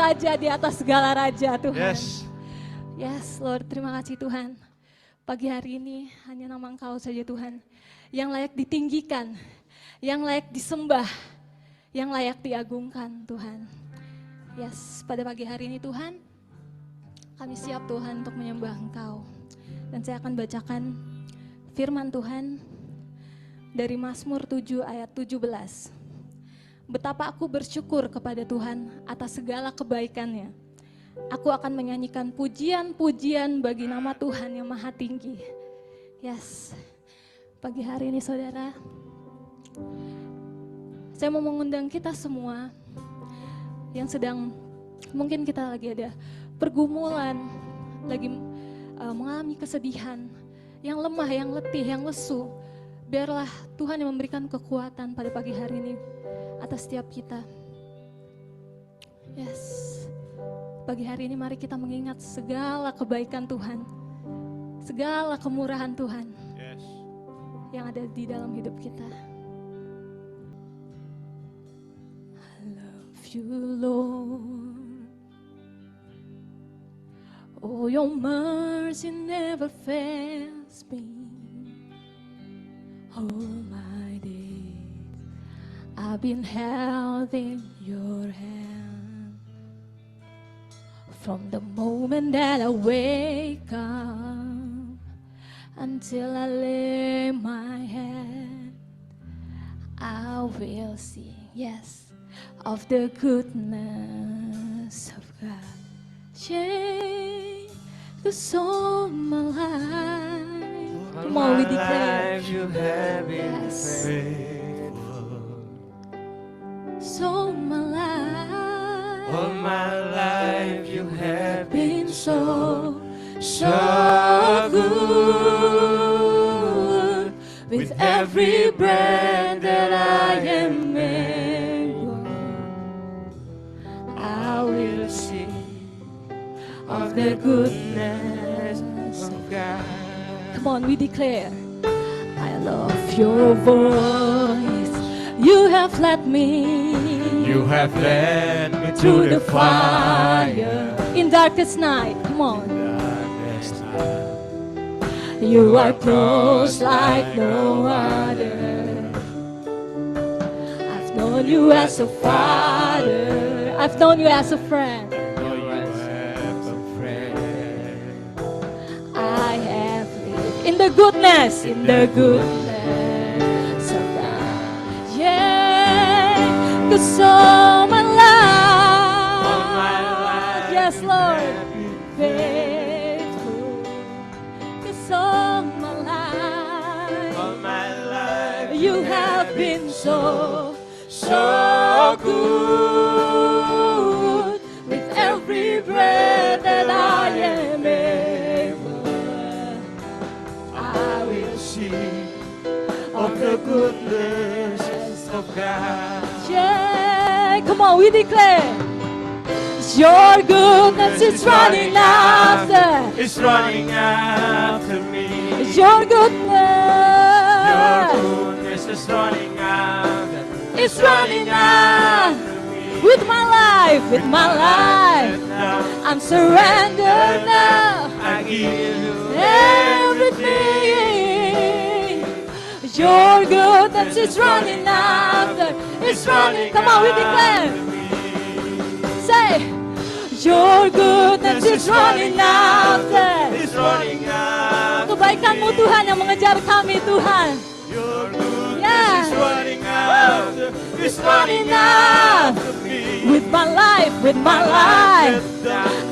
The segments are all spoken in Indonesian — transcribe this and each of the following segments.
Raja di atas segala raja Tuhan. Yes. Yes Lord, terima kasih Tuhan. Pagi hari ini hanya nama Engkau saja Tuhan. Yang layak ditinggikan, yang layak disembah, yang layak diagungkan Tuhan. Yes, pada pagi hari ini Tuhan, kami siap Tuhan untuk menyembah Engkau. Dan saya akan bacakan firman Tuhan dari Mazmur 7 ayat 17. Betapa aku bersyukur kepada Tuhan atas segala kebaikannya. Aku akan menyanyikan pujian-pujian bagi nama Tuhan yang maha tinggi. Yes, pagi hari ini saudara, saya mau mengundang kita semua yang sedang, mungkin kita lagi ada pergumulan, lagi mengalami kesedihan, yang lemah, yang letih, yang lesu. Biarlah Tuhan yang memberikan kekuatan pada pagi hari ini atas setiap kita. Yes, pagi hari ini mari kita mengingat segala kebaikan Tuhan, segala kemurahan Tuhan yang ada di dalam hidup kita. I love you Lord, oh your mercy never fails me, all my days I've been held in your hand. From the moment that I wake up until I lay my head, I will sing, yes, of the goodness of God. Change the soul, my life. Come on, we declare. You have been Yes. faithful. So my life, All my life you have been so good. with every breath that I am able. I will sing of the goodness of God. Come on, we declare. I love your voice. You have led me. You have led me Through the fire in darkest night. Come on. You are close like no other. I've known you as a father. I've known you as a friend. I have lived in the goodness, of God. Yeah, 'cause all my life, yes Lord, faithful. 'Cause all my life, you have been so good. With every breath that I am able, I will sing of the goodness of God. Yeah, come on, we declare. Your goodness is running after. It's running after me. Your goodness. Your goodness is running after. It's running after. With my life, I'm surrendered now. I give you Everything. Your goodness is running after. It's running. Come on, we declare. Say, your goodness is running after. It's running after. Kebaikan-Mu Tuhan yang mengejar kami Tuhan. Your goodness Yeah. is running after. It's running Running after me. With my life,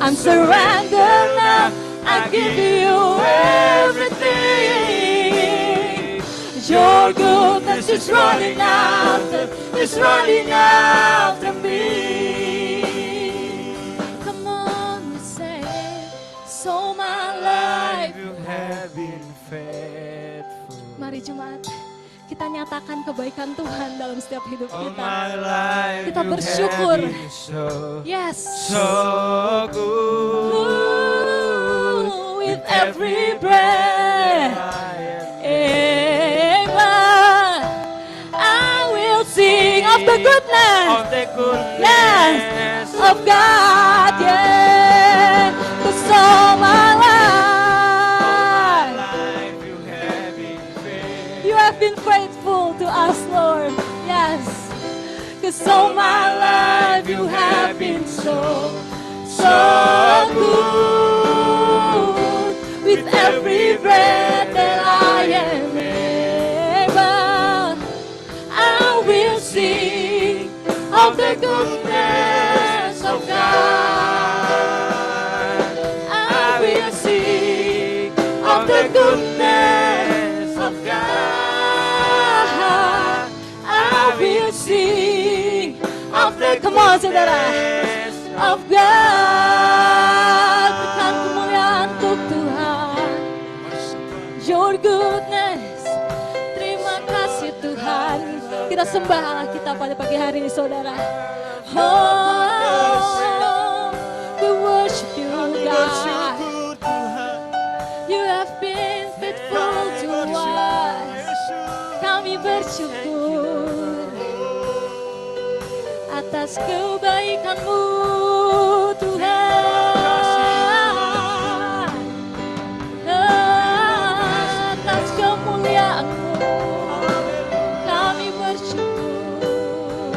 I'm surrendered now. I give you everything. Your goodness is running after. It's running after me. Come on, we say, so my life. You have been faithful. Mari jemaat, kita nyatakan kebaikan Tuhan dalam setiap hidup All kita. my life Kita you bersyukur. have been Yes. so good. With every breath, amen. I will sing of the goodness. Of the goodness Yes. of God, yeah. 'Cause all my life, life you have been faithful. you have been faithful to us, Lord. Yes. 'Cause all my life you have been so good. With every breath that I am able, I will sing of the goodness of God. I will sing of the goodness of God. I will sing of the, come on saudara, of God. Berikan kemuliaan untuk Tuhan. Your goodness. Terima kasih Tuhan. Kita sembah Allah kita pada pagi hari ini saudara. Oh, we worship you God. You have been faithful to us. Kami bersyukur atas kebaikan-Mu Tuhan, atas kemuliaan-Mu kami bersyukur,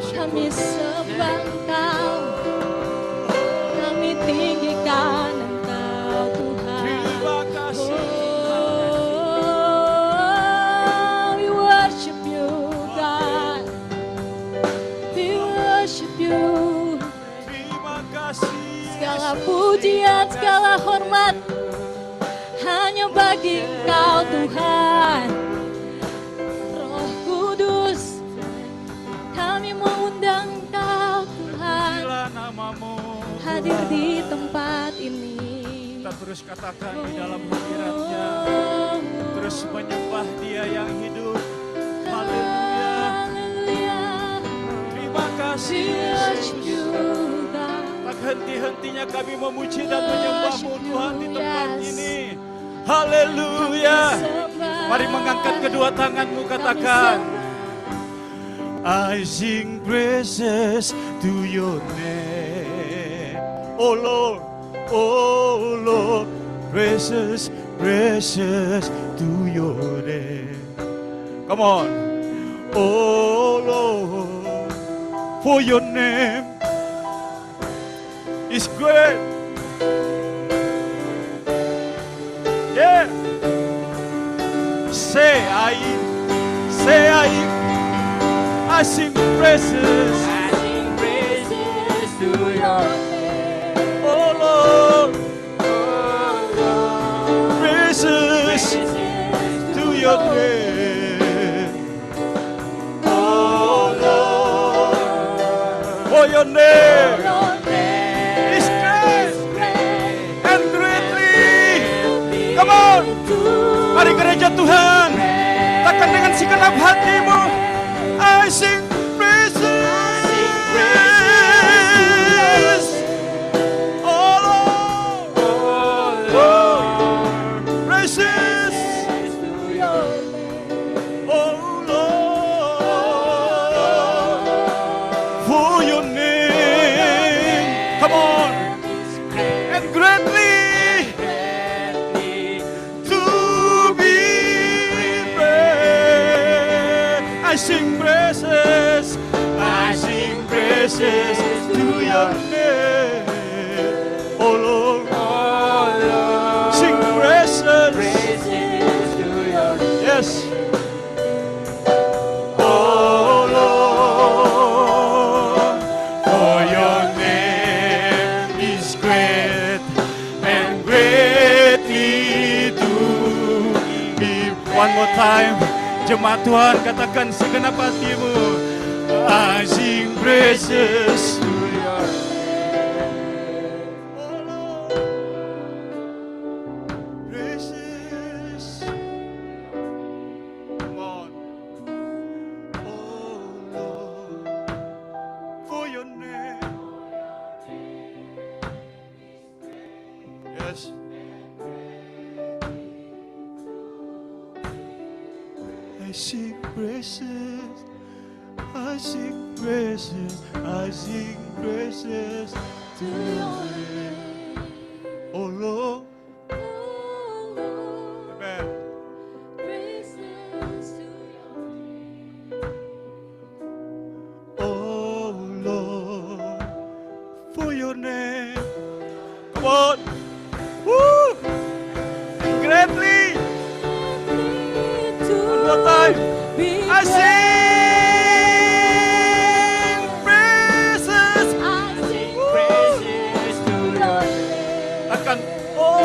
kami sembah Engkau, kami tinggikan Engkau Tuhan. Oh, we worship you God, we worship you. Segala pujian, segala hormat hanya bagi Engkau Tuhan. Roh Kudus, kami mengundang Engkau Tuhan, hadir di tempat ini. Kita terus katakan di dalam hadiratnya, terus menyembah Dia yang hidup. Haleluya. Haleluya. Terima kasih Worship Yesus. you God. Tak henti-hentinya kami memuji dan menyembah-Mu Tuhan di tempat Yes. ini. Haleluya. Mari mengangkat kedua tanganmu, katakan, I sing praises to your name. Oh Lord, praises, praises to your name. Come on. Oh Lord, for your name is great. Yeah. Say I sing praises. I sing praises to your name. Oh Lord, praises to your name. Oh Lord, for your name is great and greatly. Come on, mari gereja Tuhan, takkan dengan segenap hatimu. I sing praises. Oh Lord, praises. Oh Lord, for your name. Come on, and greatly to be praised. I sing praises. I sing praises to your name. Oh Lord, sing praises. Yes. Oh Lord, for your name is great and greatly to be. One more time, jemaat Tuhan, katakan segenap hatimu. I sing praises to your name. Oh Lord, praises. Come on. Oh Lord, for your name. Yes. I sing praises. I sing praises, I sing praises to your name. Oh Lord. Amen. Oh Lord, for your name. Come on. Woo! Greatly. One more time. I sing praises. Praises to your name. Akan oh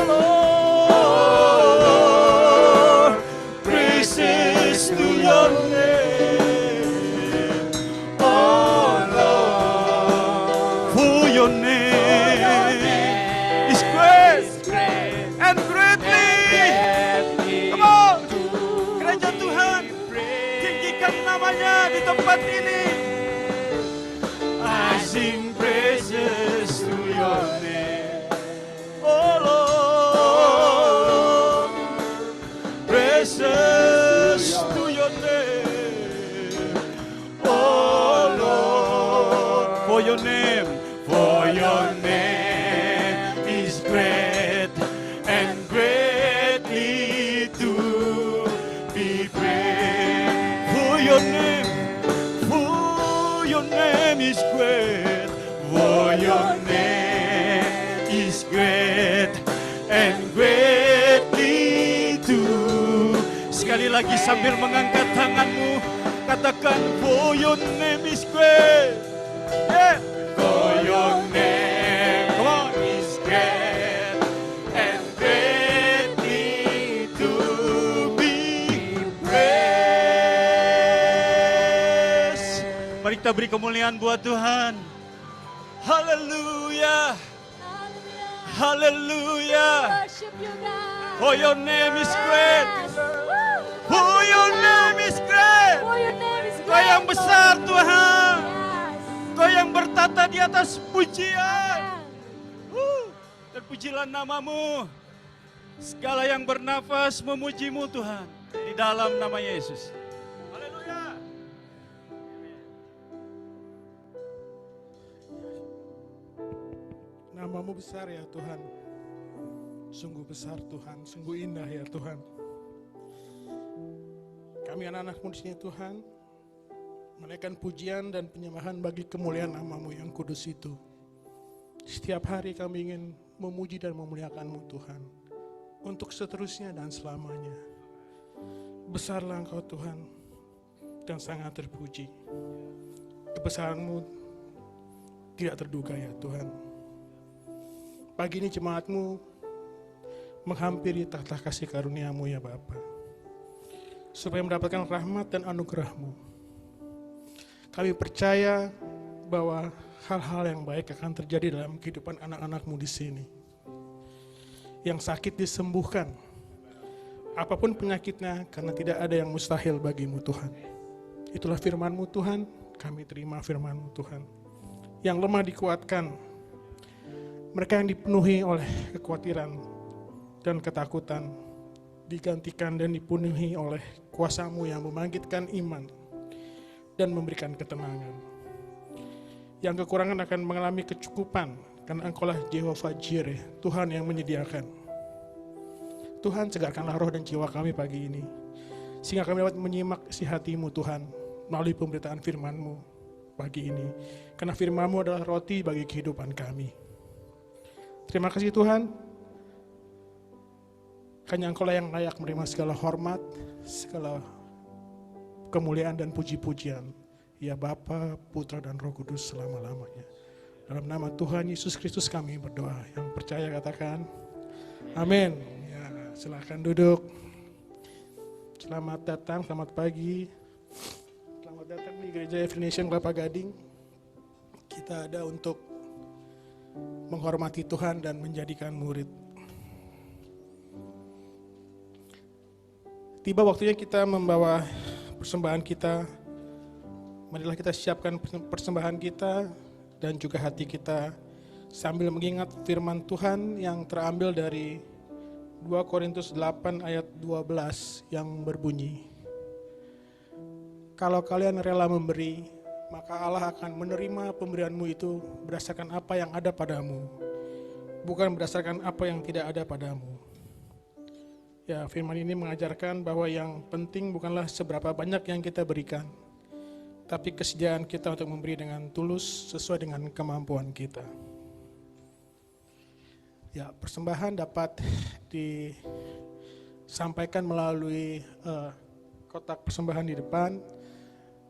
Lord, praises to your name. Oh Lord, for your name is great and greatly. Come on, gereja Tuhan, tinggikan namanya di tempat ini. I sing praises to your name. Oh Lord, praises to your name. Oh Lord, for your name is great and greatly to be praised. For your name is great. For your name is great and greatly to. Sekali lagi sambil mengangkat tanganmu, katakan for your name is great. Yeah. For your name, come on, is great and greatly to be praised. Mari kita beri kemuliaan buat Tuhan. Haleluya. Haleluya. For your name is great. For your name is great. Kau yang besar Tuhan. Kau yang bertata di atas pujian. Dan pujilah namamu. Segala yang bernafas memujimu Tuhan. Di dalam nama Yesus. Haleluya. Namamu besar ya Tuhan. Sungguh besar Tuhan, sungguh indah ya Tuhan. Kami anak-anak-Mu di sini Tuhan, menaikkan pujian dan penyembahan bagi kemuliaan namamu yang kudus itu. Setiap hari kami ingin memuji dan memuliakan-Mu Tuhan, untuk seterusnya dan selamanya. Besarlah Engkau Tuhan, dan sangat terpuji. Kebesaran-Mu tidak terduga ya Tuhan. Pagi ini jemaat-Mu menghampiri tahta kasih karunia-Mu ya Bapa, supaya mendapatkan rahmat dan anugerah-Mu. Kami percaya bahwa hal-hal yang baik akan terjadi dalam kehidupan anak-anak-Mu di sini. Yang sakit disembuhkan, apapun penyakitnya, karena tidak ada yang mustahil bagi-Mu Tuhan. Itulah firman-Mu Tuhan, kami terima firman-Mu Tuhan. Yang lemah dikuatkan, mereka yang dipenuhi oleh kekhawatiran dan ketakutan digantikan dan dipenuhi oleh kuasa-Mu yang membangkitkan iman dan memberikan ketenangan. Yang kekurangan akan mengalami kecukupan karena Engkaulah Jehovah Jireh, Tuhan yang menyediakan. Tuhan, segarkanlah roh dan jiwa kami pagi ini, sehingga kami dapat menyimak isi hati-Mu Tuhan melalui pemberitaan firman-Mu pagi ini. Karena firman-Mu adalah roti bagi kehidupan kami. Terima kasih Tuhan. Hanya Engkaulah yang layak menerima segala hormat, segala kemuliaan dan puji-pujian. Ya Bapa, Putra dan Roh Kudus selama-lamanya. Dalam nama Tuhan Yesus Kristus kami berdoa. Yang percaya katakan amin. Ya, silakan duduk. Selamat datang, selamat pagi. Selamat datang di Gereja Evolution Kelapa Gading. Kita ada untuk menghormati Tuhan dan menjadikan murid. Tiba waktunya kita membawa persembahan kita. Marilah kita siapkan persembahan kita dan juga hati kita sambil mengingat firman Tuhan yang terambil dari 2 Korintus 8 ayat 12 yang berbunyi, kalau kalian rela memberi, maka Allah akan menerima pemberianmu itu berdasarkan apa yang ada padamu, bukan berdasarkan apa yang tidak ada padamu. Ya, firman ini mengajarkan bahwa yang penting bukanlah seberapa banyak yang kita berikan, tapi kesediaan kita untuk memberi dengan tulus sesuai dengan kemampuan kita. Ya, persembahan dapat disampaikan melalui kotak persembahan di depan,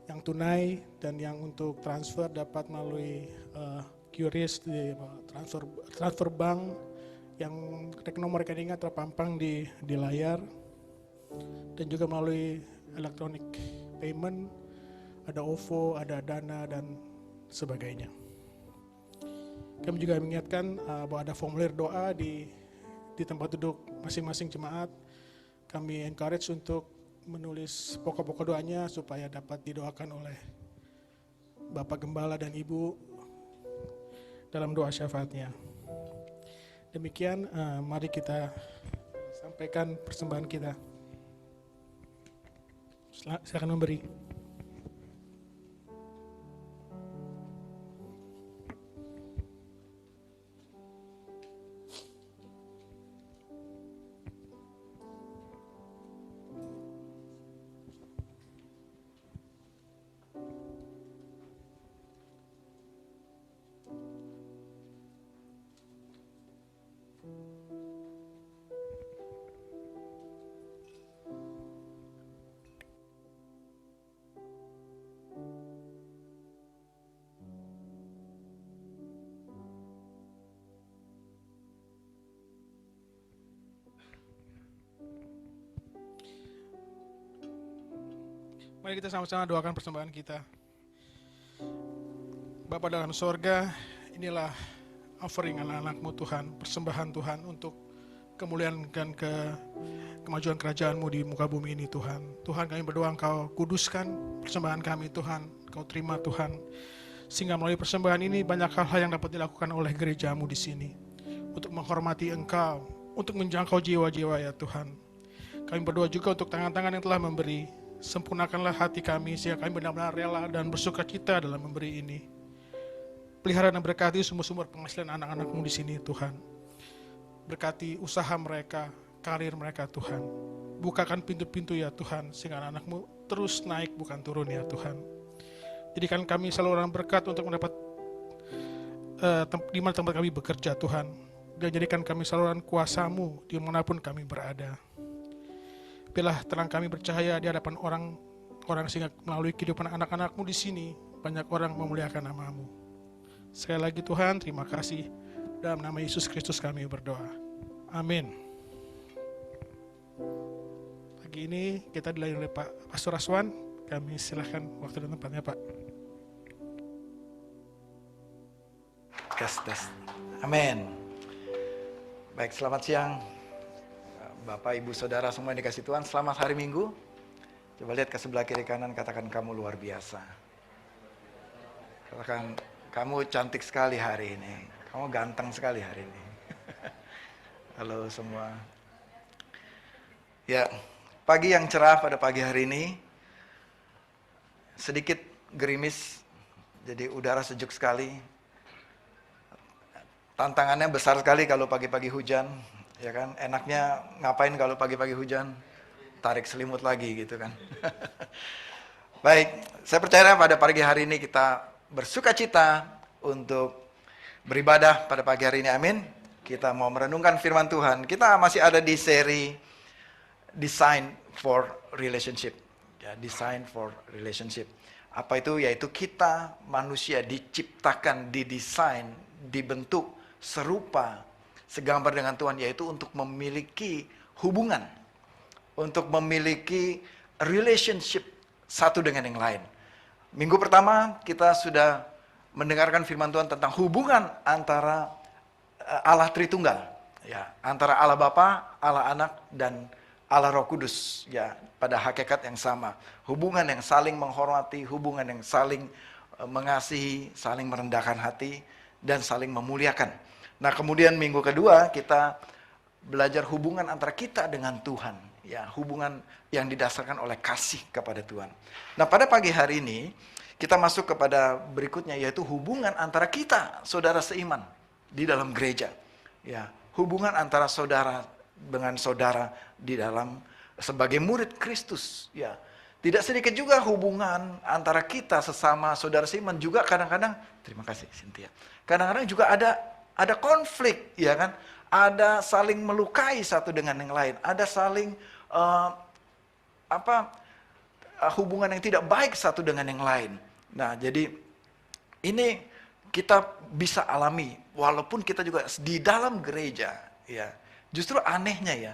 yang tunai dan yang untuk transfer dapat melalui QRIS di transfer bank, yang nomor rekeningnya terpampang di layar, dan juga melalui electronic payment, ada OVO, ada Dana dan sebagainya. Kami juga mengingatkan bahwa ada formulir doa di tempat duduk masing-masing jemaat. Kami encourage untuk menulis pokok-pokok doanya supaya dapat didoakan oleh Bapak Gembala dan Ibu dalam doa syafaatnya. Demikian, mari kita sampaikan persembahan kita. Silakan memberi. Mari kita sama-sama doakan persembahan kita. Bapa dalam sorga, inilah offering anak-anak-Mu Tuhan, persembahan Tuhan untuk kemuliaan dan kemajuan kerajaan-Mu di muka bumi ini Tuhan. Tuhan, kami berdoa Engkau kuduskan persembahan kami Tuhan, Engkau terima Tuhan, sehingga melalui persembahan ini banyak hal-hal yang dapat dilakukan oleh gereja-Mu di sini untuk menghormati Engkau, untuk menjangkau jiwa-jiwa ya Tuhan. Kami berdoa juga untuk tangan-tangan yang telah memberi. Sempurnakanlah hati kami sehingga kami benar-benar rela dan bersuka cita dalam memberi ini. Pelihara dan berkati sumber-sumber penghasilan anak-anak-Mu di sini Tuhan. Berkati usaha mereka, karir mereka Tuhan. Bukakan pintu-pintu ya Tuhan sehingga anak-anak-Mu terus naik bukan turun ya Tuhan. Jadikan kami selalu orang berkat untuk mendapat di mana tempat kami bekerja Tuhan. Dan jadikan kami saluran kuasa-Mu dimanapun kami berada. Biarlah terang kami bercahaya di hadapan orang sehingga melalui kehidupan anak-anak-Mu di sini banyak orang memuliakan nama-Mu. Sekali lagi Tuhan, terima kasih. Dalam nama Yesus Kristus kami berdoa. Amin. Pagi ini kita dilayani oleh Pak Pastor Aswan. Kami silakan waktu dan tempatnya Pak. Tes. Amin. Baik, selamat siang. Bapak, Ibu, Saudara semua yang dikasih Tuhan, selamat hari Minggu. Coba lihat ke sebelah kiri kanan, katakan kamu luar biasa. Katakan kamu cantik sekali hari ini. Kamu ganteng sekali hari ini. Halo semua. Ya, pagi yang cerah pada pagi hari ini. Sedikit gerimis, jadi udara sejuk sekali. Tantangannya besar sekali kalau pagi-pagi hujan. Ya kan, enaknya ngapain kalau pagi-pagi hujan? Tarik selimut lagi gitu kan. Baik, saya percaya pada pagi hari ini kita bersuka cita untuk beribadah pada pagi hari ini, amin. Kita mau merenungkan firman Tuhan. Kita masih ada di seri Design for Relationship. Ya, Design for Relationship. Apa itu? Yaitu kita manusia diciptakan, didesain, dibentuk serupa, segambar dengan Tuhan, yaitu untuk memiliki hubungan, untuk memiliki relationship satu dengan yang lain. Minggu pertama kita sudah mendengarkan firman Tuhan tentang hubungan antara Allah Tritunggal, ya, antara Allah Bapa, Allah Anak, dan Allah Roh Kudus, ya, pada hakikat yang sama. Hubungan yang saling menghormati, hubungan yang saling mengasihi, saling merendahkan hati, dan saling memuliakan. Nah, kemudian minggu kedua kita belajar hubungan antara kita dengan Tuhan, ya, hubungan yang didasarkan oleh kasih kepada Tuhan. Nah, pada pagi hari ini kita masuk kepada berikutnya, yaitu hubungan antara kita, saudara seiman, di dalam gereja. Ya, hubungan antara saudara dengan saudara di dalam sebagai murid Kristus. Ya, tidak sedikit juga hubungan antara kita sesama saudara seiman juga kadang-kadang, terima kasih Cynthia, kadang-kadang juga ada konflik, ya kan? Ada saling melukai satu dengan yang lain, ada saling hubungan yang tidak baik satu dengan yang lain. Nah, jadi ini kita bisa alami walaupun kita juga di dalam gereja, ya. Justru anehnya ya,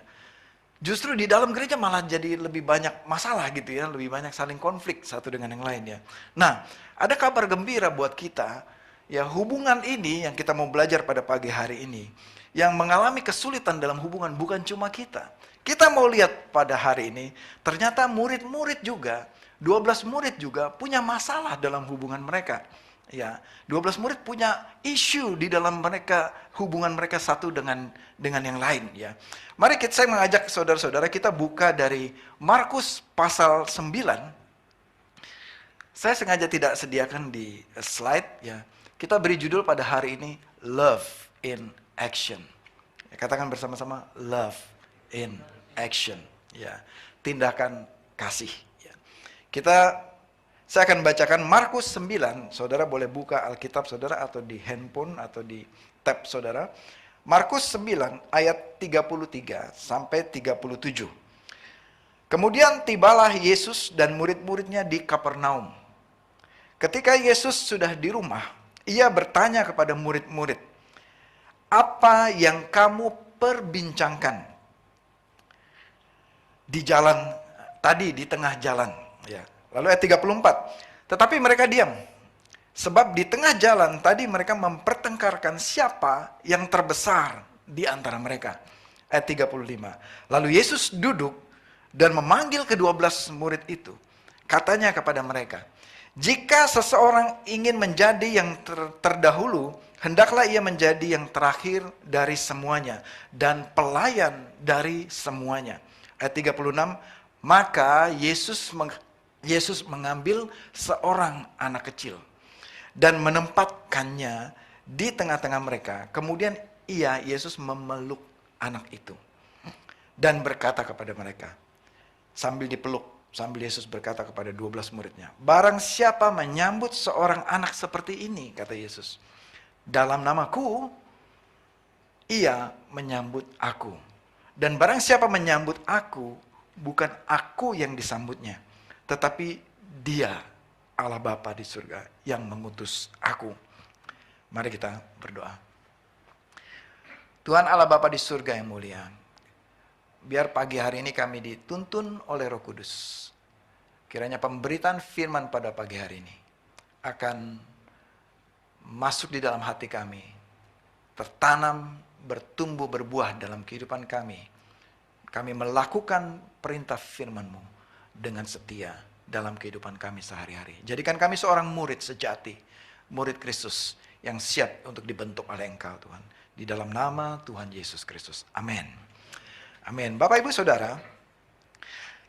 justru di dalam gereja malah jadi lebih banyak masalah gitu ya, lebih banyak saling konflik satu dengan yang lain ya. Nah, ada kabar gembira buat kita, ya, hubungan ini yang kita mau belajar pada pagi hari ini, yang mengalami kesulitan dalam hubungan bukan cuma kita. Kita mau lihat pada hari ini, ternyata murid-murid juga, 12 murid juga punya masalah dalam hubungan mereka. Ya, 12 murid punya isu di dalam mereka, hubungan mereka satu dengan yang lain ya. Mari saya mengajak saudara-saudara kita buka dari Markus pasal 9. Saya sengaja tidak sediakan di slide ya. Kita beri judul pada hari ini Love in Action. Ya, katakan bersama-sama love in action ya. Tindakan kasih ya. Saya akan bacakan Markus 9, saudara boleh buka Alkitab saudara atau di handphone atau di tab saudara. Markus 9 ayat 33 sampai 37. Kemudian tibalah Yesus dan murid-muridnya di Kapernaum. Ketika Yesus sudah di rumah, ia bertanya kepada murid-murid, "Apa yang kamu perbincangkan di jalan tadi, di tengah jalan?" Ya. Lalu ayat 34, tetapi mereka diam. Sebab di tengah jalan tadi mereka mempertengkarkan siapa yang terbesar di antara mereka. Ayat 35, lalu Yesus duduk dan memanggil ke-12 murid itu. Katanya kepada mereka, "Jika seseorang ingin menjadi yang terdahulu, hendaklah ia menjadi yang terakhir dari semuanya dan pelayan dari semuanya." Ayat 36, maka Yesus mengambil seorang anak kecil dan menempatkannya di tengah-tengah mereka. Kemudian Yesus memeluk anak itu dan berkata kepada mereka, sambil Yesus berkata kepada 12 muridnya, "Barang siapa menyambut seorang anak seperti ini," kata Yesus, "dalam namaku, ia menyambut aku. Dan barang siapa menyambut aku, bukan aku yang disambutnya, tetapi Dia, Allah Bapa di surga, yang mengutus aku." Mari kita berdoa. Tuhan Allah Bapa di surga yang mulia, biar pagi hari ini kami dituntun oleh Roh Kudus. Kiranya pemberitaan firman pada pagi hari ini akan masuk di dalam hati kami, tertanam, bertumbuh, berbuah dalam kehidupan kami. Kami melakukan perintah firman-Mu dengan setia dalam kehidupan kami sehari-hari. Jadikan kami seorang murid sejati, murid Kristus yang siap untuk dibentuk oleh Engkau Tuhan. Di dalam nama Tuhan Yesus Kristus. Amin. Amin. Bapak Ibu Saudara,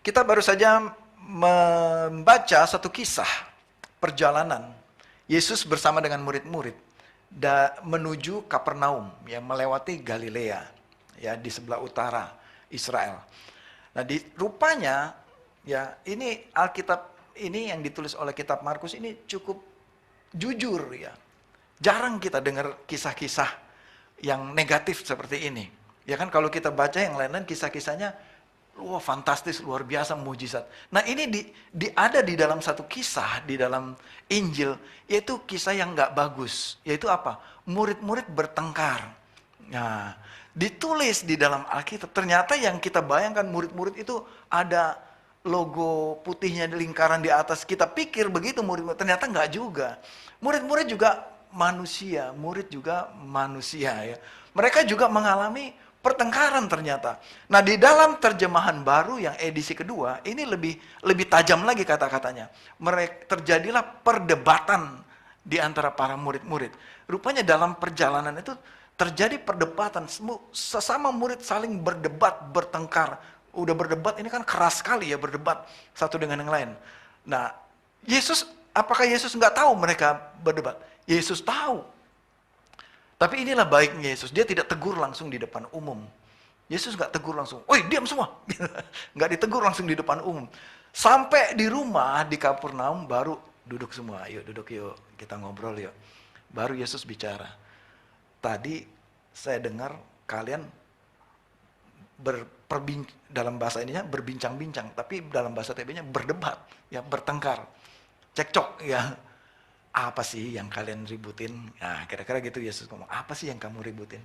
kita baru saja membaca satu kisah perjalanan Yesus bersama dengan murid-murid menuju Kapernaum, yang melewati Galilea, ya, di sebelah utara Israel. Nah, rupanya ya, ini Alkitab ini yang ditulis oleh kitab Markus ini cukup jujur ya. Jarang kita dengar kisah-kisah yang negatif seperti ini. Ya kan, kalau kita baca yang lain-lain kisah-kisahnya wah fantastis, luar biasa, mujizat. Nah, ini ada di dalam satu kisah di dalam Injil, yaitu kisah yang nggak bagus. Yaitu apa? Murid-murid bertengkar. Nah, ditulis di dalam Alkitab. Ternyata yang kita bayangkan murid-murid itu ada logo putihnya di lingkaran di atas. Kita pikir begitu murid-murid, ternyata nggak juga. Murid-murid juga manusia, ya. Mereka juga mengalami pertengkaran ternyata. Nah, di dalam terjemahan baru yang edisi kedua, ini lebih tajam lagi kata-katanya. Terjadilah perdebatan di antara para murid-murid. Rupanya dalam perjalanan itu terjadi perdebatan, sesama murid saling berdebat, bertengkar. Udah berdebat, ini kan keras sekali ya, berdebat satu dengan yang lain. Nah, Yesus Apakah Yesus nggak tahu mereka berdebat? Yesus tahu. Tapi inilah baiknya Yesus, dia tidak tegur langsung di depan umum. Yesus nggak tegur langsung, "Oi, diam semua." Nggak ditegur langsung di depan umum. Sampai di rumah, di Kapernaum, baru duduk semua. Yuk duduk yuk, kita ngobrol yuk. Baru Yesus bicara. Tadi saya dengar kalian dalam bahasa ininya berbincang-bincang, tapi dalam bahasa TB-nya berdebat, ya bertengkar, cekcok, ya. Apa sih yang kalian ributin? Nah, kira-kira gitu Yesus ngomong, apa sih yang kamu ributin?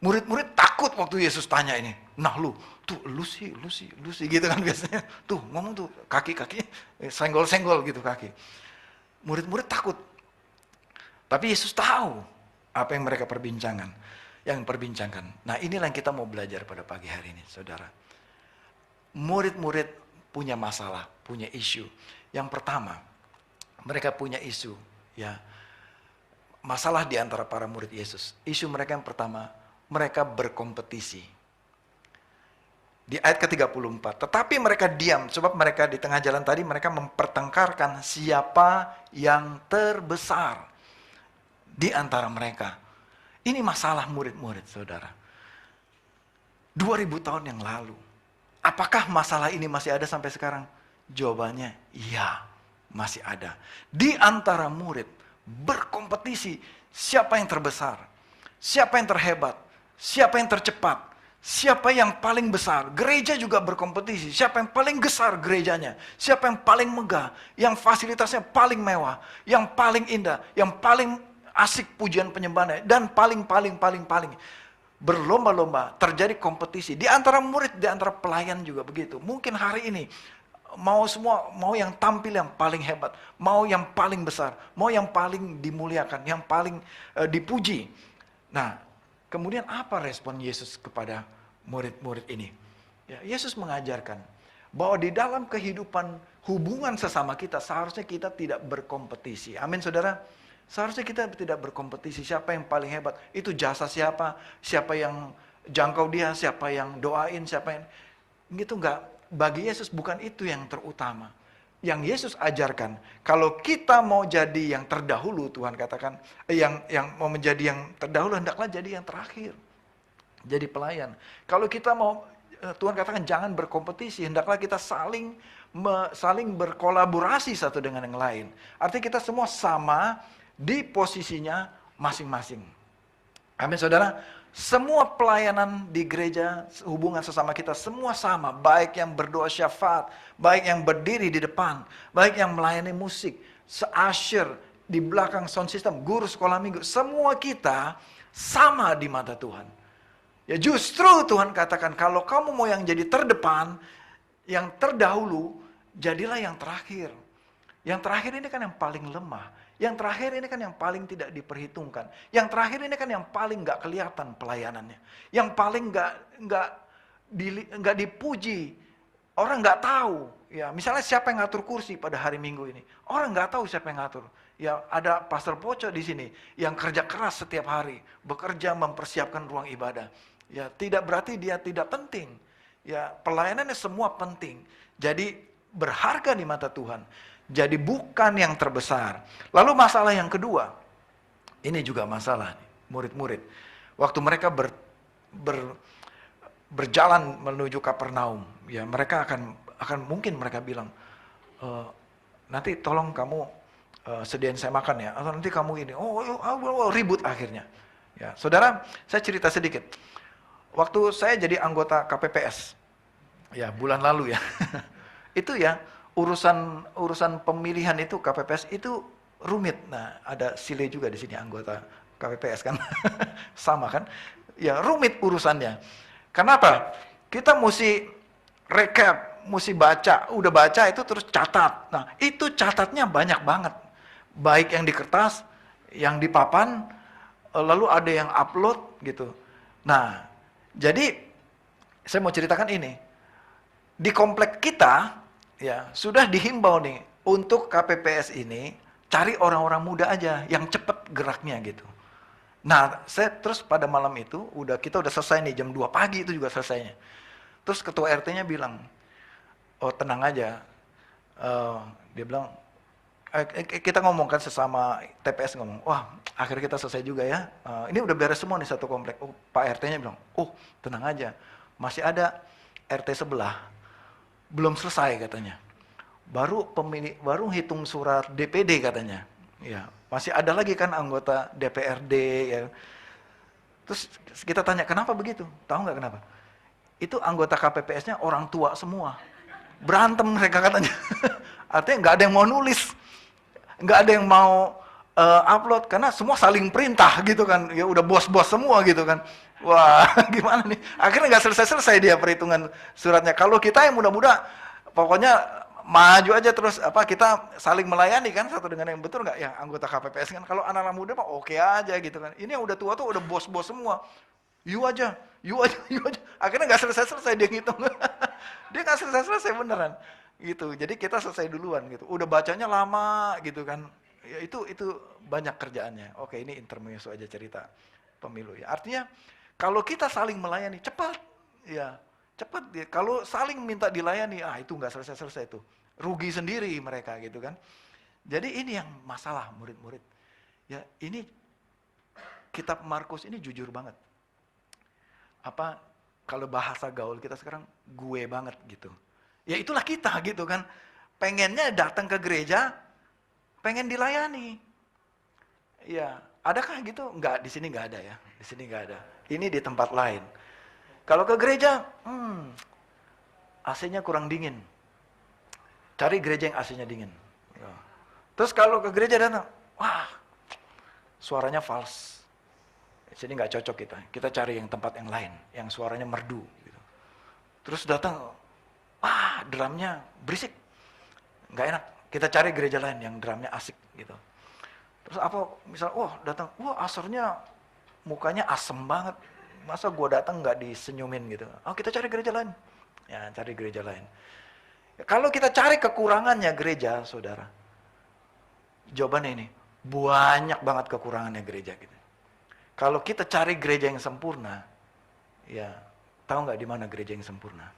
Murid-murid takut waktu Yesus tanya ini. Nah lu sih, gitu kan biasanya. Tuh ngomong tuh, kaki senggol-senggol gitu kaki. Murid-murid takut. Tapi Yesus tahu apa yang mereka perbincangkan. Nah inilah yang kita mau belajar pada pagi hari ini, saudara. Murid-murid punya masalah, punya isu. Yang pertama, mereka punya isu, ya, masalah di antara para murid Yesus. Isu mereka yang pertama, mereka berkompetisi. Di ayat ke-34, tetapi mereka diam, sebab mereka di tengah jalan tadi mereka mempertengkarkan siapa yang terbesar di antara mereka. Ini masalah murid-murid, saudara. 2000 tahun yang lalu. Apakah masalah ini masih ada sampai sekarang? Jawabannya, iya. Masih ada. Di antara murid berkompetisi siapa yang terbesar, siapa yang terhebat, siapa yang tercepat, siapa yang paling besar. Gereja juga berkompetisi, siapa yang paling besar gerejanya, siapa yang paling megah, yang fasilitasnya paling mewah, yang paling indah, yang paling asik pujian penyembahannya, dan paling berlomba-lomba, terjadi kompetisi di antara murid, di antara pelayan juga begitu. Mungkin hari ini mau yang tampil yang paling hebat, mau yang paling besar, mau yang paling dimuliakan, yang paling dipuji. Nah, kemudian apa respon Yesus kepada murid-murid ini? Ya, Yesus mengajarkan bahwa di dalam kehidupan hubungan sesama kita, seharusnya kita tidak berkompetisi. Amin, saudara. Seharusnya kita tidak berkompetisi. Siapa yang paling hebat? Itu jasa siapa? Siapa yang jangkau dia? Siapa yang doain? Siapa yang... Gitu enggak. Bagi Yesus bukan itu yang terutama. Yang Yesus ajarkan, kalau kita mau jadi yang terdahulu, Tuhan katakan, yang mau menjadi yang terdahulu, hendaklah jadi yang terakhir. Jadi pelayan. Kalau kita mau, Tuhan katakan jangan berkompetisi, hendaklah kita saling berkolaborasi satu dengan yang lain. Artinya kita semua sama di posisinya masing-masing. Amin, saudara. Semua pelayanan di gereja, hubungan sesama kita, semua sama. Baik yang berdoa syafaat, baik yang berdiri di depan, baik yang melayani musik, se-usher, di belakang sound system, guru sekolah minggu. Semua kita sama di mata Tuhan. Ya justru Tuhan katakan, kalau kamu mau yang jadi terdepan, yang terdahulu, jadilah yang terakhir. Yang terakhir ini kan yang paling lemah. Yang terakhir ini kan yang paling tidak diperhitungkan. Yang terakhir ini kan yang paling nggak kelihatan pelayanannya. Yang paling nggak dipuji. Orang nggak tahu. Ya, misalnya siapa yang ngatur kursi pada hari Minggu ini? Orang nggak tahu siapa yang ngatur. Ya, ada Pastor Poco di sini yang kerja keras setiap hari, bekerja mempersiapkan ruang ibadah. Ya, tidak berarti dia tidak penting. Ya, pelayanannya semua penting. Jadi berharga di mata Tuhan. Jadi bukan yang terbesar. Lalu masalah yang kedua, ini juga masalah nih, murid-murid. Waktu mereka berjalan menuju Kapernaum, ya mereka akan mungkin mereka bilang, nanti tolong kamu sediain saya makan ya, atau nanti kamu ini, ribut akhirnya. Ya, saudara, saya cerita sedikit. Waktu saya jadi anggota KPPS, ya bulan lalu ya, itu ya. Urusan pemilihan itu KPPS itu rumit. Nah, ada Sile juga di sini anggota KPPS kan. Sama kan? Ya, rumit urusannya. Kenapa? Kita mesti recap, mesti baca. Udah baca itu terus catat. Nah, itu catatnya banyak banget. Baik yang di kertas, yang di papan, lalu ada yang upload gitu. Nah, jadi saya mau ceritakan ini. Di komplek kita ya, sudah dihimbau nih, untuk KPPS ini, cari orang-orang muda aja, yang cepat geraknya gitu. Nah, saya terus pada malam itu, kita udah selesai nih, jam 2 pagi itu juga selesainya. Terus ketua RT-nya bilang, oh tenang aja, dia bilang, Kita ngomongkan sesama TPS ngomong, wah akhirnya kita selesai juga ya. Ini udah beres semua nih satu komplek. Oh, Pak RT-nya bilang, oh tenang aja, masih ada RT sebelah, belum selesai katanya. Baru hitung surat DPD katanya. Ya, masih ada lagi kan anggota DPRD ya. Terus kita tanya, kenapa begitu? Tahu nggak kenapa? Itu anggota KPPS-nya orang tua semua. Berantem mereka katanya. Artinya nggak ada yang mau nulis. Nggak ada yang mau upload karena semua saling perintah gitu kan, ya udah bos-bos semua gitu kan. Wah gimana nih, akhirnya nggak selesai dia perhitungan suratnya. Kalau kita yang muda-muda pokoknya maju aja terus, kita saling melayani kan satu dengan yang, betul nggak ya anggota KPPS kan. Kalau anak-anak muda mah oke aja gitu kan. Ini yang udah tua tuh udah bos-bos semua, you aja. Akhirnya nggak selesai dia ngitung. Dia nggak selesai beneran gitu. Jadi kita selesai duluan gitu. Udah bacanya lama gitu kan. Ya itu banyak kerjaannya. Oke, ini intermezzo aja cerita pemilu ya. Artinya kalau kita saling melayani cepat ya, cepat. Kalau saling minta dilayani, itu nggak selesai tuh. Rugi sendiri mereka gitu kan. Jadi ini yang masalah murid-murid. Ya, ini kitab Markus ini jujur banget. Kalau bahasa gaul kita sekarang gue banget gitu. Ya itulah kita gitu kan. Pengennya datang ke gereja, pengen dilayani. Ya, adakah gitu? Enggak, di sini enggak ada ya. Di sini enggak ada. Ini di tempat lain. Kalau ke gereja, AC-nya kurang dingin. Cari gereja yang AC-nya dingin. Terus kalau ke gereja datang, wah, suaranya false. Di sini enggak cocok kita. Kita cari yang tempat yang lain, yang suaranya merdu. Gitu. Terus datang, wah, drumnya berisik, nggak enak. Kita cari gereja lain yang drumnya asik gitu. Terus datang, asornya mukanya asem banget. Masa gua datang nggak disenyumin gitu. Kita cari gereja lain. Ya, cari gereja lain. Kalau kita cari kekurangannya gereja, saudara, jawabannya ini, banyak banget kekurangannya gereja gitu. Kalau kita cari gereja yang sempurna, ya, tahu nggak di mana gereja yang sempurna?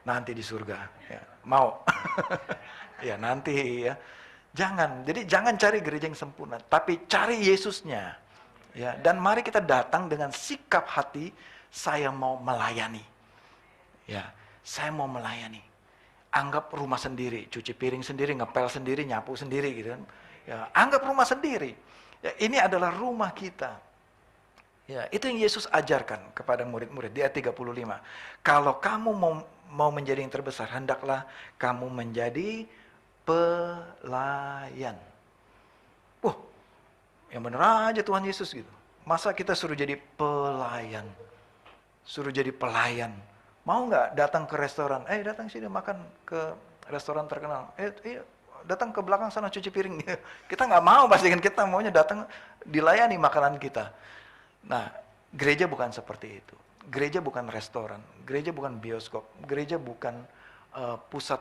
Nanti di surga, ya. Mau? Ya nanti ya. Jadi jangan cari gereja yang sempurna, tapi cari Yesusnya. Ya, dan mari kita datang dengan sikap hati, saya mau melayani. Ya, saya mau melayani. Anggap rumah sendiri, cuci piring sendiri, ngepel sendiri, nyapu sendiri gitu kan. Ya, anggap rumah sendiri. Ya, ini adalah rumah kita. Ya, itu yang Yesus ajarkan kepada murid-murid di ayat 35. Kalau kamu mau menjadi yang terbesar, hendaklah kamu menjadi pelayan. Yang bener aja Tuhan Yesus gitu. Masa kita suruh jadi pelayan? Suruh jadi pelayan. Mau nggak datang ke restoran? Datang sini makan ke restoran terkenal. Datang ke belakang sana cuci piring. Kita nggak mau pasti kan, kita maunya datang dilayani makanan kita. Nah, gereja bukan seperti itu. Gereja bukan restoran, gereja bukan bioskop, gereja bukan pusat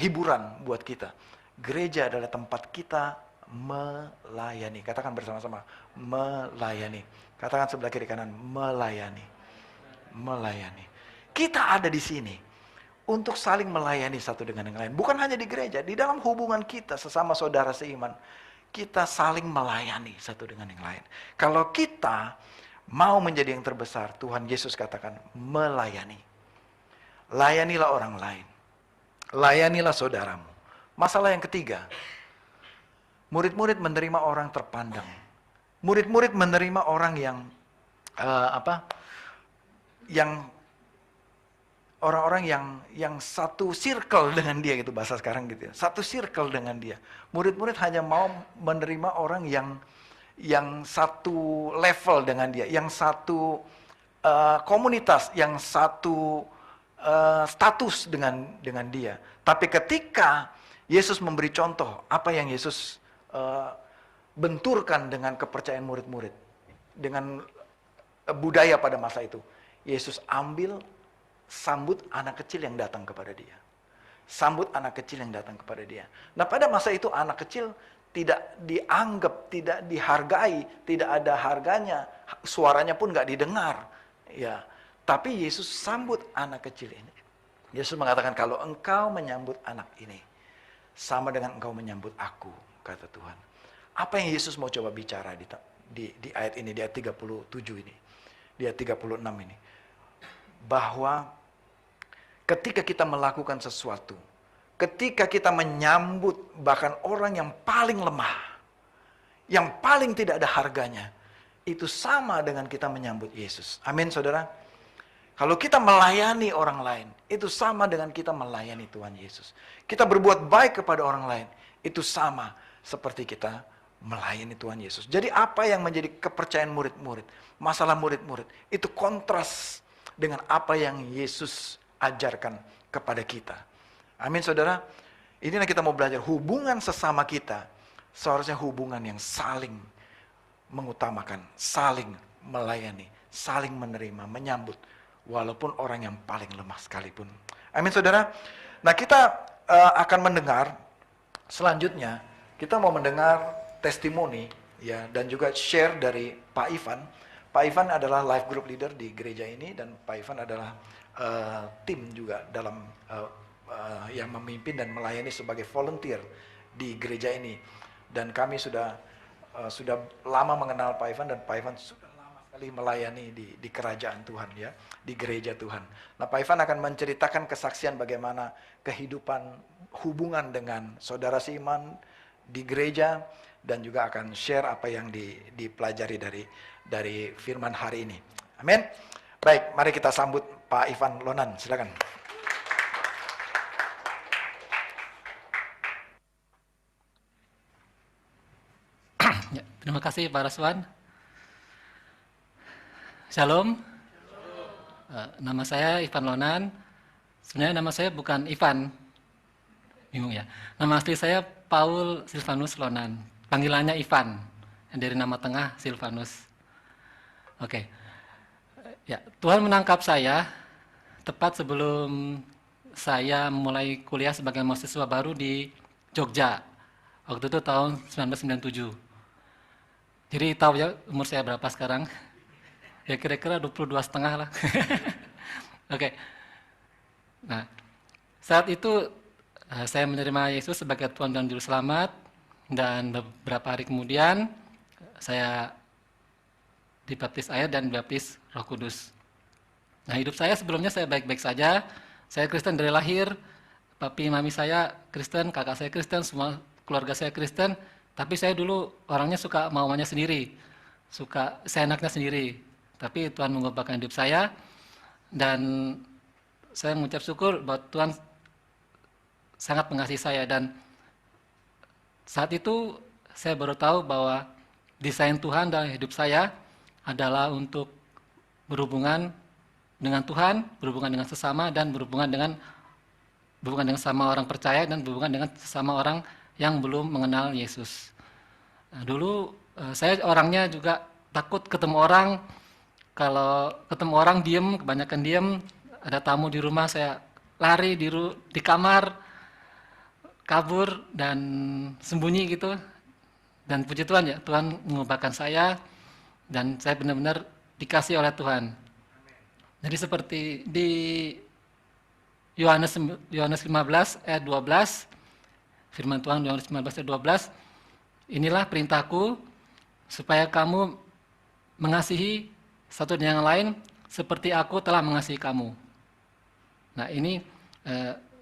hiburan buat kita. Gereja adalah tempat kita melayani. Katakan bersama-sama, melayani. Katakan sebelah kiri kanan, melayani. Melayani. Kita ada di sini untuk saling melayani satu dengan yang lain. Bukan hanya di gereja, di dalam hubungan kita sesama saudara seiman. Kita saling melayani satu dengan yang lain. Kalau kita mau menjadi yang terbesar, Tuhan Yesus katakan melayani. Layanilah orang lain. Layanilah saudaramu. Masalah yang ketiga, murid-murid menerima orang terpandang. Murid-murid menerima orang yang orang-orang yang satu circle dengan dia gitu, bahasa sekarang gitu ya. Satu circle dengan dia. Murid-murid hanya mau menerima orang yang satu level dengan dia, yang satu komunitas, yang satu status dengan dia. Tapi ketika Yesus memberi contoh, apa yang Yesus benturkan dengan kepercayaan murid-murid, dengan budaya pada masa itu, Yesus sambut anak kecil yang datang kepada dia. Sambut anak kecil yang datang kepada dia. Nah, pada masa itu anak kecil tidak dianggap, tidak dihargai, tidak ada harganya, suaranya pun nggak didengar. Ya, tapi Yesus sambut anak kecil ini. Yesus mengatakan, kalau engkau menyambut anak ini, sama dengan engkau menyambut aku, kata Tuhan. Apa yang Yesus mau coba bicara di ayat ini, di ayat 37 ini, di ayat 36 ini. Bahwa ketika kita melakukan sesuatu, ketika kita menyambut bahkan orang yang paling lemah, yang paling tidak ada harganya, itu sama dengan kita menyambut Yesus. Amin, saudara. Kalau kita melayani orang lain, itu sama dengan kita melayani Tuhan Yesus. Kita berbuat baik kepada orang lain, itu sama seperti kita melayani Tuhan Yesus. Jadi apa yang menjadi kepercayaan murid-murid, masalah murid-murid, itu kontras dengan apa yang Yesus ajarkan kepada kita. Amin, saudara. Inilah kita mau belajar, hubungan sesama kita seharusnya hubungan yang saling mengutamakan, saling melayani, saling menerima, menyambut, walaupun orang yang paling lemah sekalipun. Amin, saudara. Nah, kita akan mendengar selanjutnya, kita mau mendengar testimoni ya, dan juga share dari Pak Ivan. Pak Ivan adalah life group leader di gereja ini, dan Pak Ivan adalah tim juga dalam yang memimpin dan melayani sebagai volunteer di gereja ini. Dan kami sudah lama mengenal Pak Ivan, dan Pak Ivan sudah kali melayani di kerajaan Tuhan ya, di gereja Tuhan. Nah, Pak Ivan akan menceritakan kesaksian bagaimana kehidupan hubungan dengan saudara seiman di gereja, dan juga akan share apa yang dipelajari dari firman hari ini. Amin. Baik, mari kita sambut Pak Ivan Lonan, silakan. Ya, terima kasih Pak Raswan. Shalom. Nama saya Ivan Lonan. Sebenarnya nama saya bukan Ivan. Bingung ya. Nama asli saya Paul Silvanus Lonan. Panggilannya Ivan. Dari nama tengah Silvanus. Oke. Ya, Tuhan menangkap saya tepat sebelum saya mulai kuliah sebagai mahasiswa baru di Jogja. Waktu itu tahun 1997. Jadi tahu ya umur saya berapa sekarang? Ya kira-kira 22,5 lah. Oke. Nah, saat itu saya menerima Yesus sebagai Tuhan dan Juru Selamat, dan beberapa hari kemudian saya dibaptis air dan dibaptis Roh Kudus. Nah, hidup saya sebelumnya saya baik-baik saja. Saya Kristen dari lahir, papi mami saya Kristen, kakak saya Kristen, semua keluarga saya Kristen, tapi saya dulu orangnya suka mauannya sendiri, suka seenaknya sendiri. Tapi Tuhan mengubahkan hidup saya, dan saya mengucap syukur bahwa Tuhan sangat mengasihi saya. Dan saat itu saya baru tahu bahwa desain Tuhan dalam hidup saya adalah untuk berhubungan dengan Tuhan, berhubungan dengan sesama, dan berhubungan dengan sama orang percaya, dan berhubungan dengan sesama orang yang belum mengenal Yesus. Nah, dulu saya orangnya juga takut ketemu orang. Kalau ketemu orang diem, kebanyakan diem, ada tamu di rumah saya lari di kamar, kabur dan sembunyi gitu. Dan puji Tuhan ya, Tuhan mengubahkan saya, dan saya benar-benar dikasih oleh Tuhan. Jadi seperti di Yohanes 15 ayat 12, firman Tuhan Yohanes 15 ayat 12, inilah perintahku supaya kamu mengasihi satu dengan yang lain seperti aku telah mengasihi kamu. Nah, ini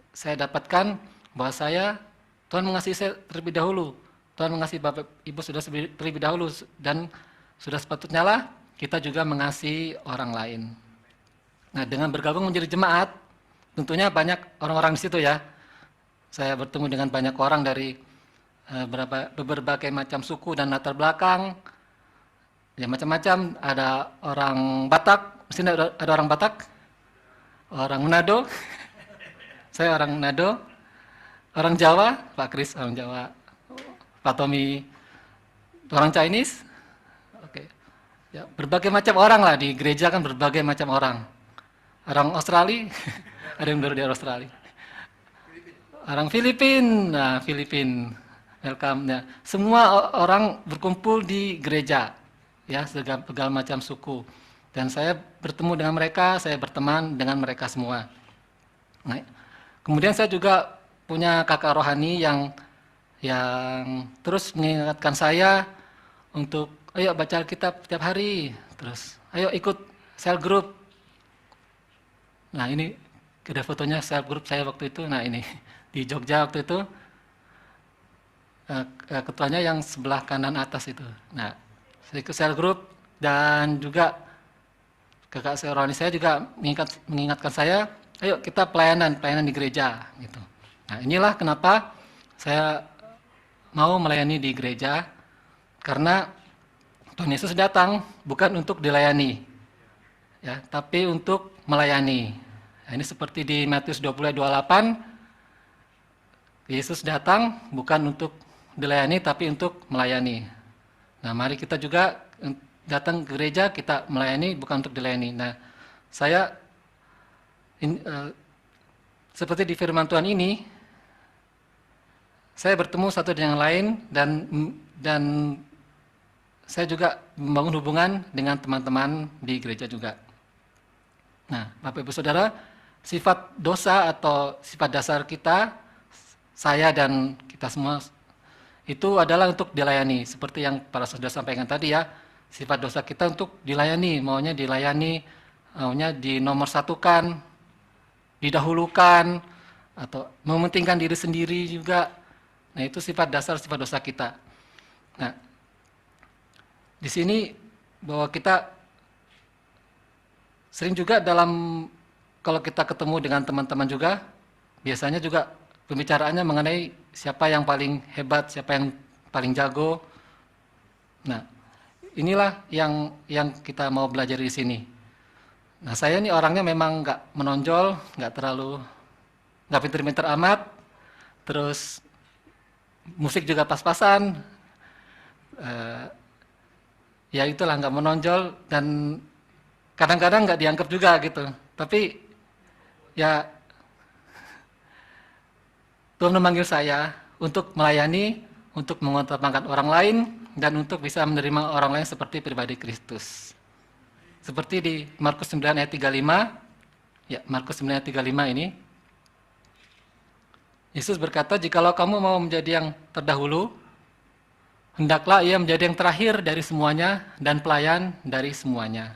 saya dapatkan bahwa Tuhan mengasihi saya terlebih dahulu. Tuhan mengasihi Bapak Ibu sudah terlebih dahulu, dan sudah sepatutnya lah kita juga mengasihi orang lain. Nah, dengan bergabung menjadi jemaat, tentunya banyak orang-orang di situ ya. Saya bertemu dengan banyak orang dari berbagai macam suku dan latar belakang. Ya macam-macam, ada orang Batak, di sini ada orang Batak, orang Manado, saya orang Manado, orang Jawa, Pak Kris orang Jawa, Pak Tommy orang Chinese, oke. Ya, berbagai macam orang lah di gereja, kan berbagai macam orang. Orang Australia, ada yang baru di Australia. Orang Filipina, nah Filipina, welcome. Ya. Semua orang berkumpul di gereja. Ya, segala macam suku. Dan saya bertemu dengan mereka, saya berteman dengan mereka semua. Nah, kemudian saya juga punya kakak rohani yang terus mengingatkan saya untuk ayo baca Alkitab setiap hari, terus ayo ikut cell group. Nah ini ada fotonya cell group saya waktu itu. Nah ini di Jogja waktu itu, ketuanya yang sebelah kanan atas itu. Nah saya ikut cell group, dan juga kakak rohani saya juga mengingatkan saya, ayo kita pelayanan di gereja gitu. Nah inilah kenapa saya mau melayani di gereja, karena Tuhan Yesus datang bukan untuk dilayani, ya, tapi untuk melayani. Nah, ini seperti di Matius 20:28, Yesus datang bukan untuk dilayani, tapi untuk melayani. Nah, mari kita juga datang ke gereja, kita melayani bukan untuk dilayani. Nah, saya seperti di firman Tuhan ini, saya bertemu satu dengan yang lain, dan saya juga membangun hubungan dengan teman-teman di gereja juga. Nah, Bapak Ibu Saudara, sifat dosa atau sifat dasar kita, saya dan kita semua, itu adalah untuk dilayani. Seperti yang para saudara sampaikan tadi ya, sifat dosa kita untuk dilayani, maunya dinomorsatukan, didahulukan, atau mementingkan diri sendiri juga. Nah, itu sifat dasar, sifat dosa kita. Nah, di sini bahwa kita sering juga kalau kita ketemu dengan teman-teman juga, biasanya juga pembicaraannya mengenai siapa yang paling hebat, siapa yang paling jago. Nah, inilah yang kita mau belajar di sini. Nah, saya ini orangnya memang nggak menonjol, nggak pinter-pinter amat, terus musik juga pas-pasan, ya itulah, nggak menonjol, dan kadang-kadang nggak dianggap juga gitu. Tapi ya Tuhan memanggil saya untuk melayani, untuk mengutamakan orang lain, dan untuk bisa menerima orang lain seperti pribadi Kristus. Seperti di Markus 9 ayat 35, ya Markus 9 ayat 35 ini, Yesus berkata, jikalau kamu mau menjadi yang terdahulu, hendaklah ia menjadi yang terakhir dari semuanya dan pelayan dari semuanya.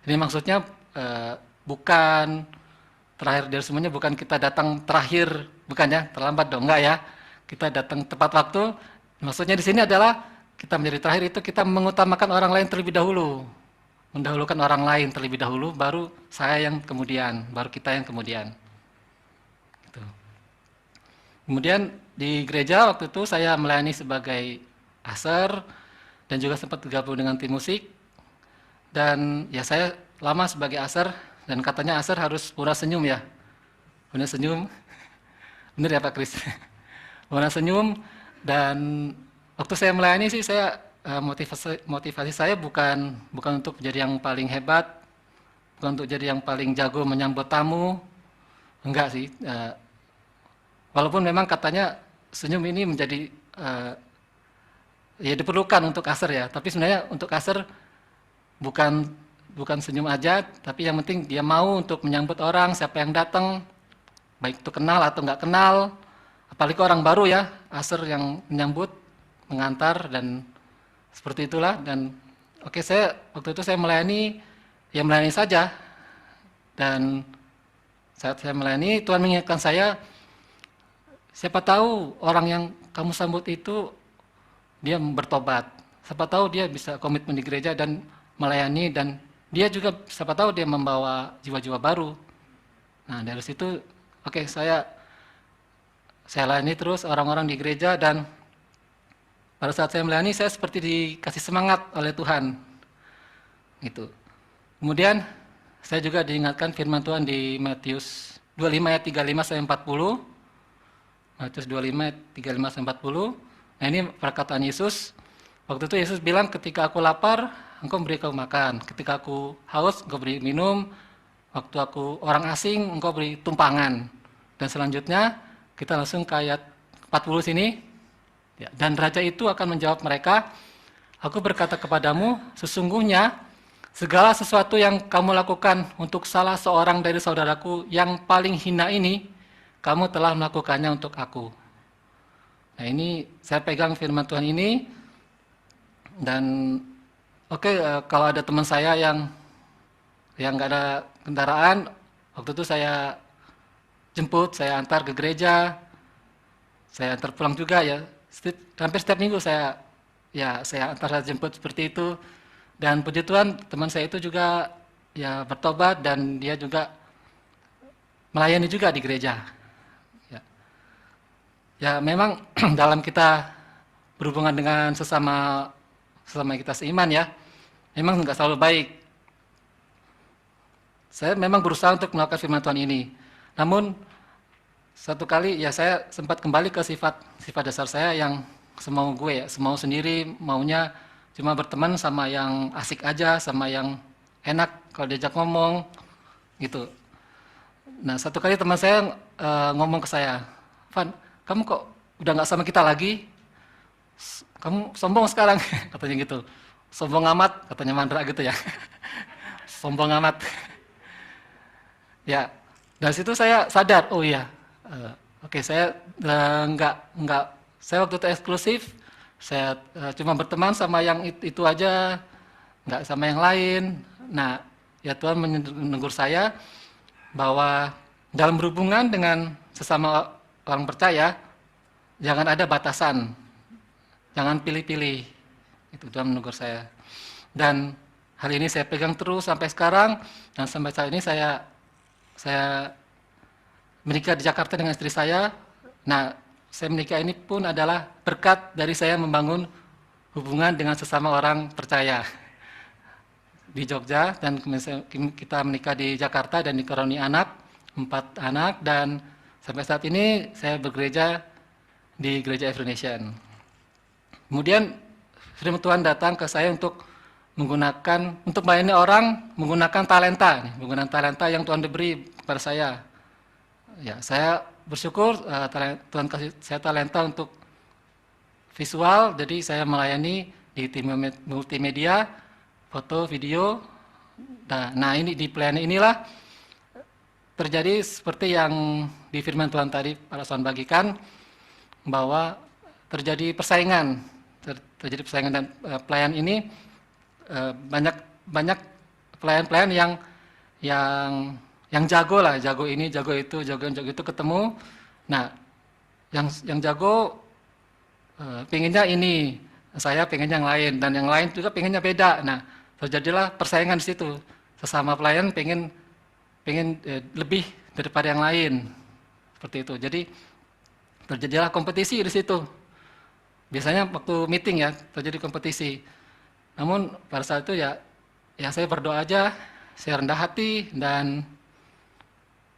Ini maksudnya bukan terakhir dari semuanya, bukan kita datang terakhir, bukan ya, terlambat dong, enggak ya. Kita datang tepat waktu. Maksudnya di sini adalah kita menjadi terakhir itu kita mengutamakan orang lain terlebih dahulu. Mendahulukan orang lain terlebih dahulu, baru saya yang kemudian, baru kita yang kemudian. Gitu. Kemudian di gereja waktu itu saya melayani sebagai aser, dan juga sempat bergabung dengan tim musik. Dan ya saya lama sebagai aser, dan katanya aser harus murah senyum ya. Benar senyum. Benar ya Pak Kris? Murah senyum. Dan waktu saya melayani sih saya motivasi saya bukan untuk jadi yang paling hebat, bukan untuk jadi yang paling jago menyambut tamu. Enggak sih. Walaupun memang katanya senyum ini menjadi ya diperlukan untuk aser ya, tapi sebenarnya untuk aser bukan senyum aja, tapi yang penting dia mau untuk menyambut orang, siapa yang datang, baik itu kenal atau nggak kenal, apalagi orang baru ya, aser yang menyambut, mengantar, dan seperti itulah. Dan oke, waktu itu saya melayani saja, dan saat saya melayani, Tuhan mengingatkan saya, siapa tahu orang yang kamu sambut itu dia bertobat. Siapa tahu dia bisa komitmen di gereja dan melayani, dan dia juga siapa tahu dia membawa jiwa-jiwa baru. Nah, dari situ oke, saya layani terus orang-orang di gereja, dan pada saat saya melayani saya seperti dikasih semangat oleh Tuhan. Gitu. Kemudian saya juga diingatkan firman Tuhan di Matius 25 ayat 35 sampai 40. Matius 25 ayat 35 sampai 40. Nah, ini perkataan Yesus. Waktu itu Yesus bilang, ketika aku lapar, engkau beri aku makan. Ketika aku haus, engkau beri minum. Waktu aku orang asing, engkau beri tumpangan. Dan selanjutnya, kita langsung ke ayat 40 sini. Ya, dan raja itu akan menjawab mereka, aku berkata kepadamu, sesungguhnya segala sesuatu yang kamu lakukan untuk salah seorang dari saudaraku yang paling hina ini, kamu telah melakukannya untuk aku. Nah ini saya pegang firman Tuhan ini, dan kalau ada teman saya yang nggak ada kendaraan, waktu itu saya jemput, saya antar ke gereja, saya antar pulang juga ya. Hampir setiap minggu saya antar jemput seperti itu. Dan puji Tuhan, teman saya itu juga ya bertobat dan dia juga melayani juga di gereja. Ya memang dalam kita berhubungan dengan sesama kita seiman ya, memang nggak selalu baik. Saya memang berusaha untuk melakukan firman Tuhan ini. Namun satu kali ya saya sempat kembali ke sifat dasar saya yang semau gue ya, semau sendiri, maunya cuma berteman sama yang asik aja, sama yang enak kalau diajak ngomong gitu. Nah satu kali teman saya ngomong ke saya, Van, kamu kok udah nggak sama kita lagi? Kamu sombong sekarang, katanya gitu. Sombong amat, katanya Mandra gitu ya. Sombong amat. Ya, dari situ saya sadar, oh iya, saya nggak, saya waktu itu eksklusif, saya cuma berteman sama yang itu aja, nggak sama yang lain. Nah, ya Tuhan menegur saya bahwa dalam berhubungan dengan sesama orang percaya, jangan ada batasan, jangan pilih-pilih. Itu Tuhan menegur saya. Dan hal ini saya pegang terus sampai sekarang, dan sampai saat ini saya menikah di Jakarta dengan istri saya. Nah, saya menikah ini pun adalah berkat dari saya membangun hubungan dengan sesama orang percaya di Jogja, dan kita menikah di Jakarta dan dikaruniai anak, 4 anak, dan sampai saat ini saya bergereja di Gereja Every Nation. Kemudian firman Tuhan datang ke saya untuk melayani orang menggunakan talenta yang Tuhan beri kepada saya. Ya, saya bersyukur Tuhan kasih saya talenta untuk visual, jadi saya melayani di tim multimedia, foto, video. Nah ini di pelayanan inilah terjadi seperti yang di firman Tuhan tadi Pak Raswan bagikan, bahwa terjadi persaingan dan pelayan ini banyak pelayan yang jago lah, jago ini, jago itu ketemu. Nah, yang jago pengennya ini, saya pengen yang lain, dan yang lain juga pengennya beda. Nah, terjadilah persaingan di situ. Sesama pelayan pengen lebih daripada yang lain, seperti itu. Jadi terjadilah kompetisi di situ. Biasanya waktu meeting ya terjadi kompetisi. Namun pada saat itu ya saya berdoa aja, saya rendah hati, dan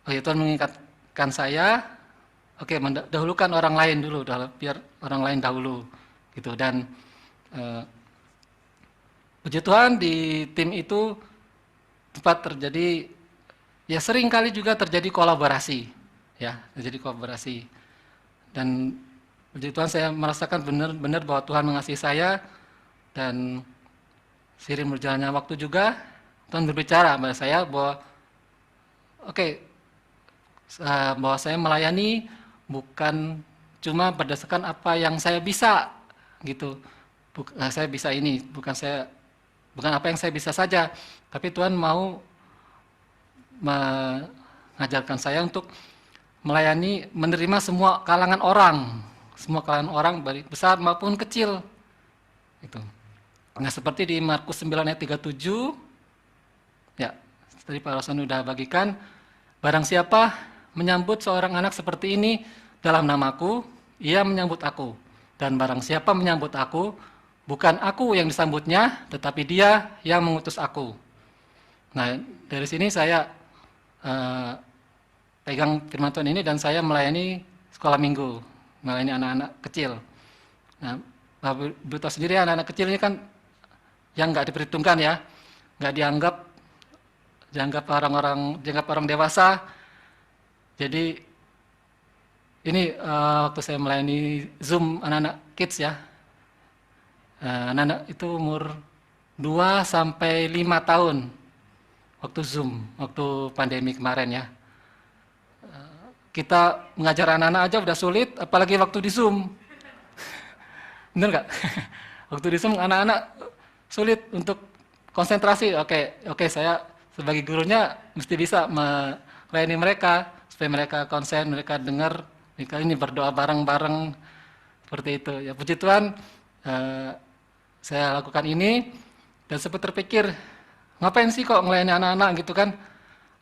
Tuhan mengingatkan saya, dahulukan orang lain dulu, biar orang lain dahulu, gitu. Dan puji Tuhan di tim itu tempat terjadi, ya sering kali juga terjadi kolaborasi, dan puji Tuhan saya merasakan benar-benar bahwa Tuhan mengasihi saya, dan seiring berjalannya waktu juga Tuhan berbicara kepada saya bahwa bahwa saya melayani bukan cuma berdasarkan apa yang saya bisa, gitu. Saya bisa ini, bukan apa yang saya bisa saja, tapi Tuhan mau mengajarkan saya untuk melayani, menerima semua kalangan orang, baik besar maupun kecil. Itu. Nah, seperti di Markus 9 ayat 37, ya, tadi Pak Rosan sudah bagikan, barang siapa menyambut seorang anak seperti ini dalam namaku, ia menyambut aku. Dan barang siapa menyambut aku, bukan aku yang disambutnya, tetapi dia yang mengutus aku. Nah, dari sini saya pegang firman Tuhan ini, dan saya melayani sekolah minggu, melayani anak-anak kecil. Nah, berita sendiri anak-anak kecil ini kan yang nggak diperhitungkan ya, nggak dianggap orang dewasa. Jadi ini waktu saya melayani Zoom anak-anak kids ya, anak-anak itu umur 2 sampai 5 tahun waktu Zoom, waktu pandemi kemarin ya. Kita mengajar anak-anak aja udah sulit, apalagi waktu di Zoom. Bener nggak? Waktu di Zoom anak-anak sulit untuk konsentrasi. Oke, saya sebagai gurunya mesti bisa melayani mereka supaya mereka konsen, mereka dengar, mereka ini berdoa bareng-bareng seperti itu. Ya puji Tuhan, saya lakukan ini dan sempat terpikir, ngapain sih kok melayani anak-anak gitu kan?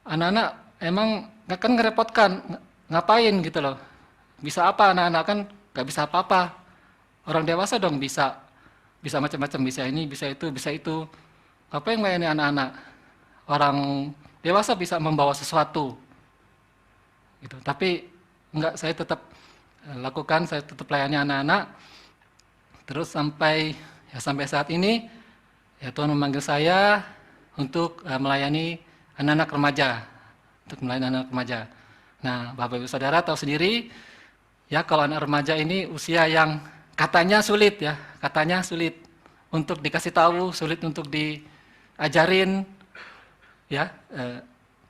Anak-anak emang kan ngerepotkan, ngapain gitu loh? Bisa apa anak-anak kan? Nggak bisa apa-apa. Orang dewasa dong bisa macam-macam, bisa ini, bisa itu. Apa yang melayani anak-anak? Orang dewasa bisa membawa sesuatu, gitu. Tapi enggak, saya tetap lakukan, saya tetap layani anak-anak. Terus sampai saat ini, ya Tuhan memanggil saya untuk melayani anak-anak remaja, Nah, Bapak Ibu Saudara tahu sendiri, ya kalau anak remaja ini usia yang katanya sulit untuk dikasih tahu, sulit untuk diajarin, ya.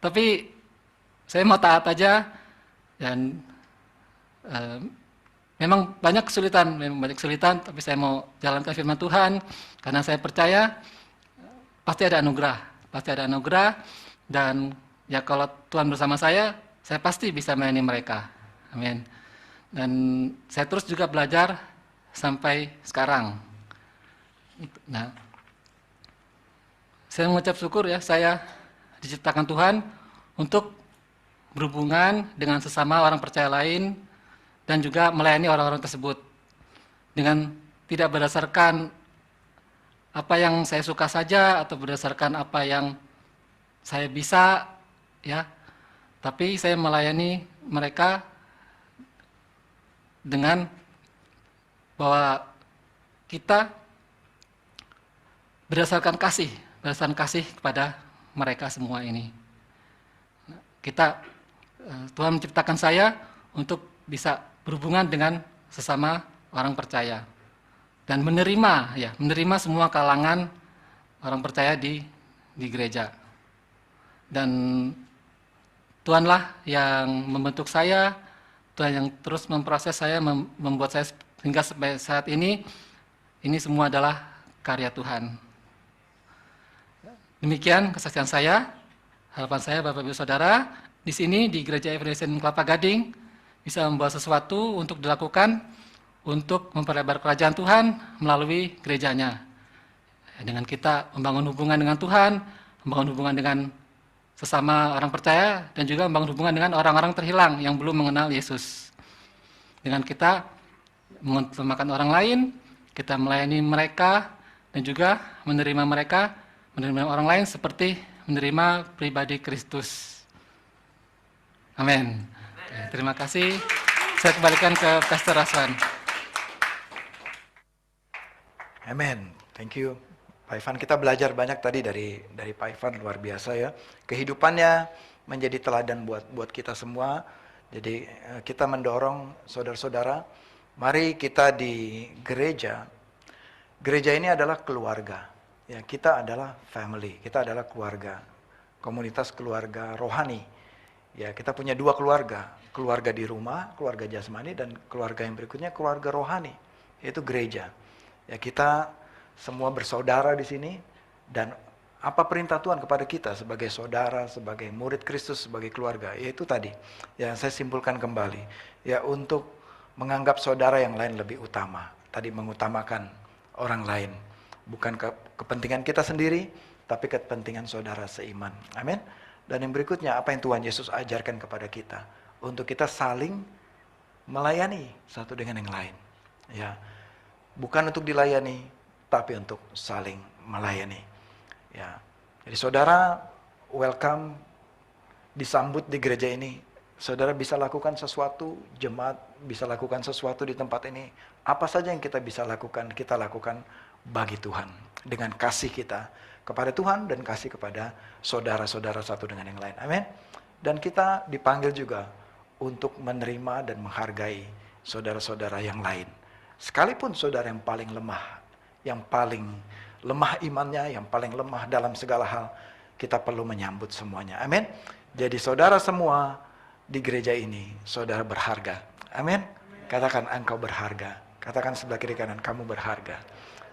Tapi saya mau taat aja dan memang banyak kesulitan, tapi saya mau jalankan firman Tuhan karena saya percaya pasti ada anugerah dan ya kalau Tuhan bersama saya pasti bisa melayani mereka. Amin. Dan saya terus juga belajar sampai sekarang. Nah, saya mengucap syukur ya, saya diciptakan Tuhan untuk berhubungan dengan sesama orang percaya lain dan juga melayani orang-orang tersebut dengan tidak berdasarkan apa yang saya suka saja atau berdasarkan apa yang saya bisa, ya. Tapi saya melayani mereka dengan bahwa kita berdasarkan kasih kepada mereka semua ini. Tuhan menciptakan saya untuk bisa berhubungan dengan sesama orang percaya dan menerima semua kalangan orang percaya di gereja. Dan Tuhanlah yang membentuk saya, Tuhan yang terus memproses saya, membuat saya hingga sampai saat ini semua adalah karya Tuhan. Demikian kesaksian saya. Harapan saya Bapak Ibu Saudara di sini di Gereja Evangelisation Kelapa Gading bisa membawa sesuatu untuk dilakukan untuk memperlebar kerajaan Tuhan melalui gerejanya. Dengan kita membangun hubungan dengan Tuhan, membangun hubungan dengan sesama orang percaya dan juga membangun hubungan dengan orang-orang terhilang yang belum mengenal Yesus. Dengan kita mengutamakan orang lain, kita melayani mereka dan juga menerima orang lain seperti menerima pribadi Kristus. Amin. Terima kasih. Saya kembalikan ke Pastor Raswan. Amin. Thank you. Pak Ivan, kita belajar banyak tadi dari Pak Ivan, luar biasa ya. Kehidupannya menjadi teladan buat kita semua. Jadi kita mendorong saudara-saudara, mari kita di gereja. Gereja ini adalah keluarga. Ya, kita adalah family, kita adalah keluarga. Komunitas keluarga rohani. Ya, kita punya 2 keluarga. Keluarga di rumah, keluarga jasmani, dan keluarga yang berikutnya keluarga rohani, yaitu gereja. Ya, kita semua bersaudara di sini, dan apa perintah Tuhan kepada kita sebagai saudara, sebagai murid Kristus, sebagai keluarga, yaitu tadi yang saya simpulkan kembali, ya, untuk menganggap saudara yang lain lebih utama. Tadi mengutamakan orang lain, bukan kepentingan kita sendiri, tapi kepentingan saudara seiman. Amin. Dan yang berikutnya, apa yang Tuhan Yesus ajarkan kepada kita, untuk kita saling melayani satu dengan yang lain. Ya, bukan untuk dilayani, tapi untuk saling melayani. Ya, jadi saudara welcome, disambut di gereja ini. Saudara bisa lakukan sesuatu, jemaat bisa lakukan sesuatu di tempat ini. Apa saja yang kita bisa lakukan, kita lakukan bagi Tuhan. Dengan kasih kita kepada Tuhan dan kasih kepada saudara-saudara satu dengan yang lain. Amin. Dan kita dipanggil juga untuk menerima dan menghargai saudara-saudara yang lain. Sekalipun saudara yang paling lemah, yang paling lemah imannya, yang paling lemah dalam segala hal, kita perlu menyambut semuanya. Amin. Jadi saudara semua di gereja ini, saudara berharga. Amin. Katakan engkau berharga. Katakan sebelah kiri kanan, kamu berharga.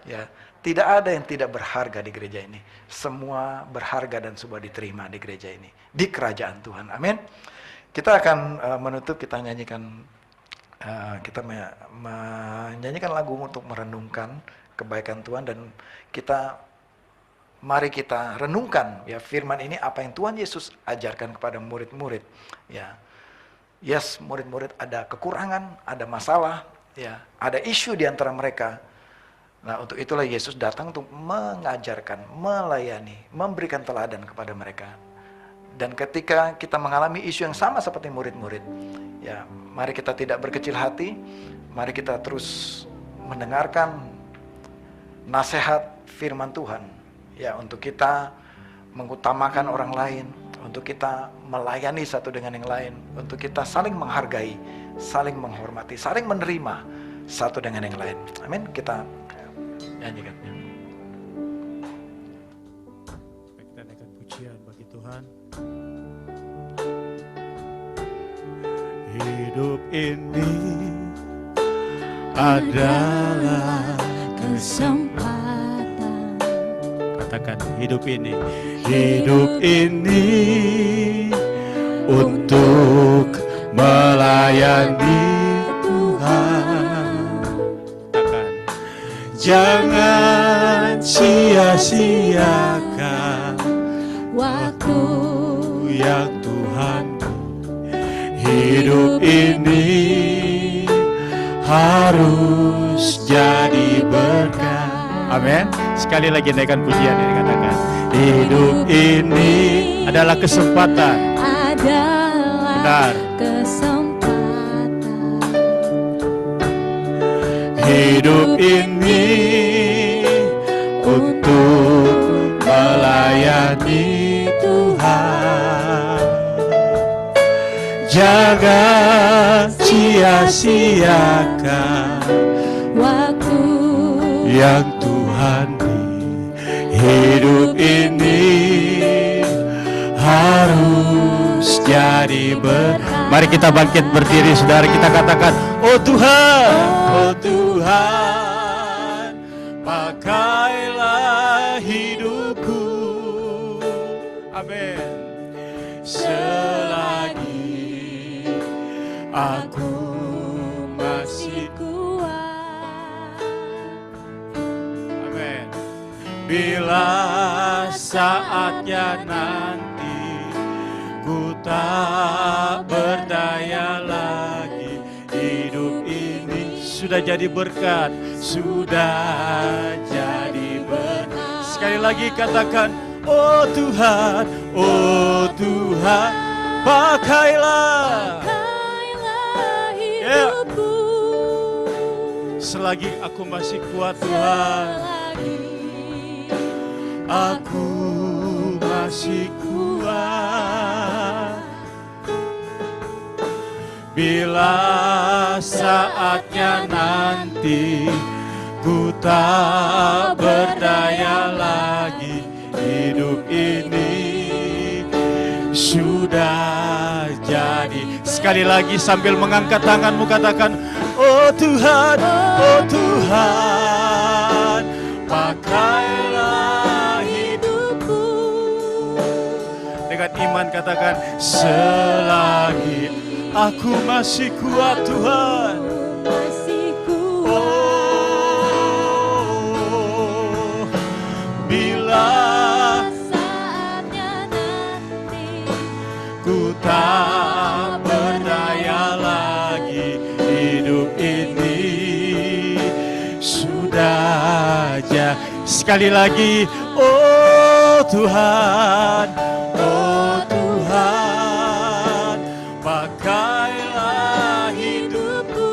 Ya, tidak ada yang tidak berharga di gereja ini. Semua berharga dan semua diterima di gereja ini, di kerajaan Tuhan. Amin. Kita akan menutup, kita nyanyikan menyanyikan lagu untuk merenungkan kebaikan Tuhan, dan mari kita renungkan ya firman ini, apa yang Tuhan Yesus ajarkan kepada murid-murid. Ya, yes, murid-murid ada kekurangan, ada masalah, ya, ada isu di antara mereka. Nah, untuk itulah Yesus datang untuk mengajarkan, melayani, memberikan teladan kepada mereka. Dan ketika kita mengalami isu yang sama seperti murid-murid, ya, mari kita tidak berkecil hati, mari kita terus mendengarkan nasihat firman Tuhan, ya, untuk kita mengutamakan orang lain, untuk kita melayani satu dengan yang lain, untuk kita saling menghargai, saling menghormati, saling menerima satu dengan yang lain. Amin. Kita nyanyikan. Kita naikkan pujian bagi Tuhan. Hidup ini adalah kesempatan. Katakan hidup ini. Hidup ini untuk melayani Tuhan. Katakan, jangan sia-siakan Waktu yang Tuhan. Hidup ini harus jadi berkat. Amin. Sekali lagi naikkan pujian ini, katakan, hidup ini adalah kesempatan. adalah Benar. kesempatan. Hidup ini untuk melayani Tuhan. Jangan sia-siakan Waktu yang Tuhan beri. Hidup ini harus jadi Mari kita bangkit berdiri, saudara, kita katakan, oh Tuhan, pakailah hidupku. Amin. Selagi aku masih kuat. Amin. Bila saatnya nanti ku tak berdaya lagi, hidup ini sudah jadi berkat, sudah jadi berkat. Sekali lagi katakan, oh Tuhan, pakailah hidupku. selagi aku masih kuat Tuhan. Aku masih kuat. Bila saatnya nanti ku tak berdaya lagi, hidup ini sudah jadi. Sekali lagi sambil mengangkat tanganmu katakan, oh Tuhan, pakailah hidupku. Dengan iman katakan, selagi aku masih kuat Tuhan. Masih kuat. Oh, bila saatnya nanti ku tak berdaya lagi, hidup ini sudah jadi. Sekali lagi, oh Tuhan, pakailah hidupku.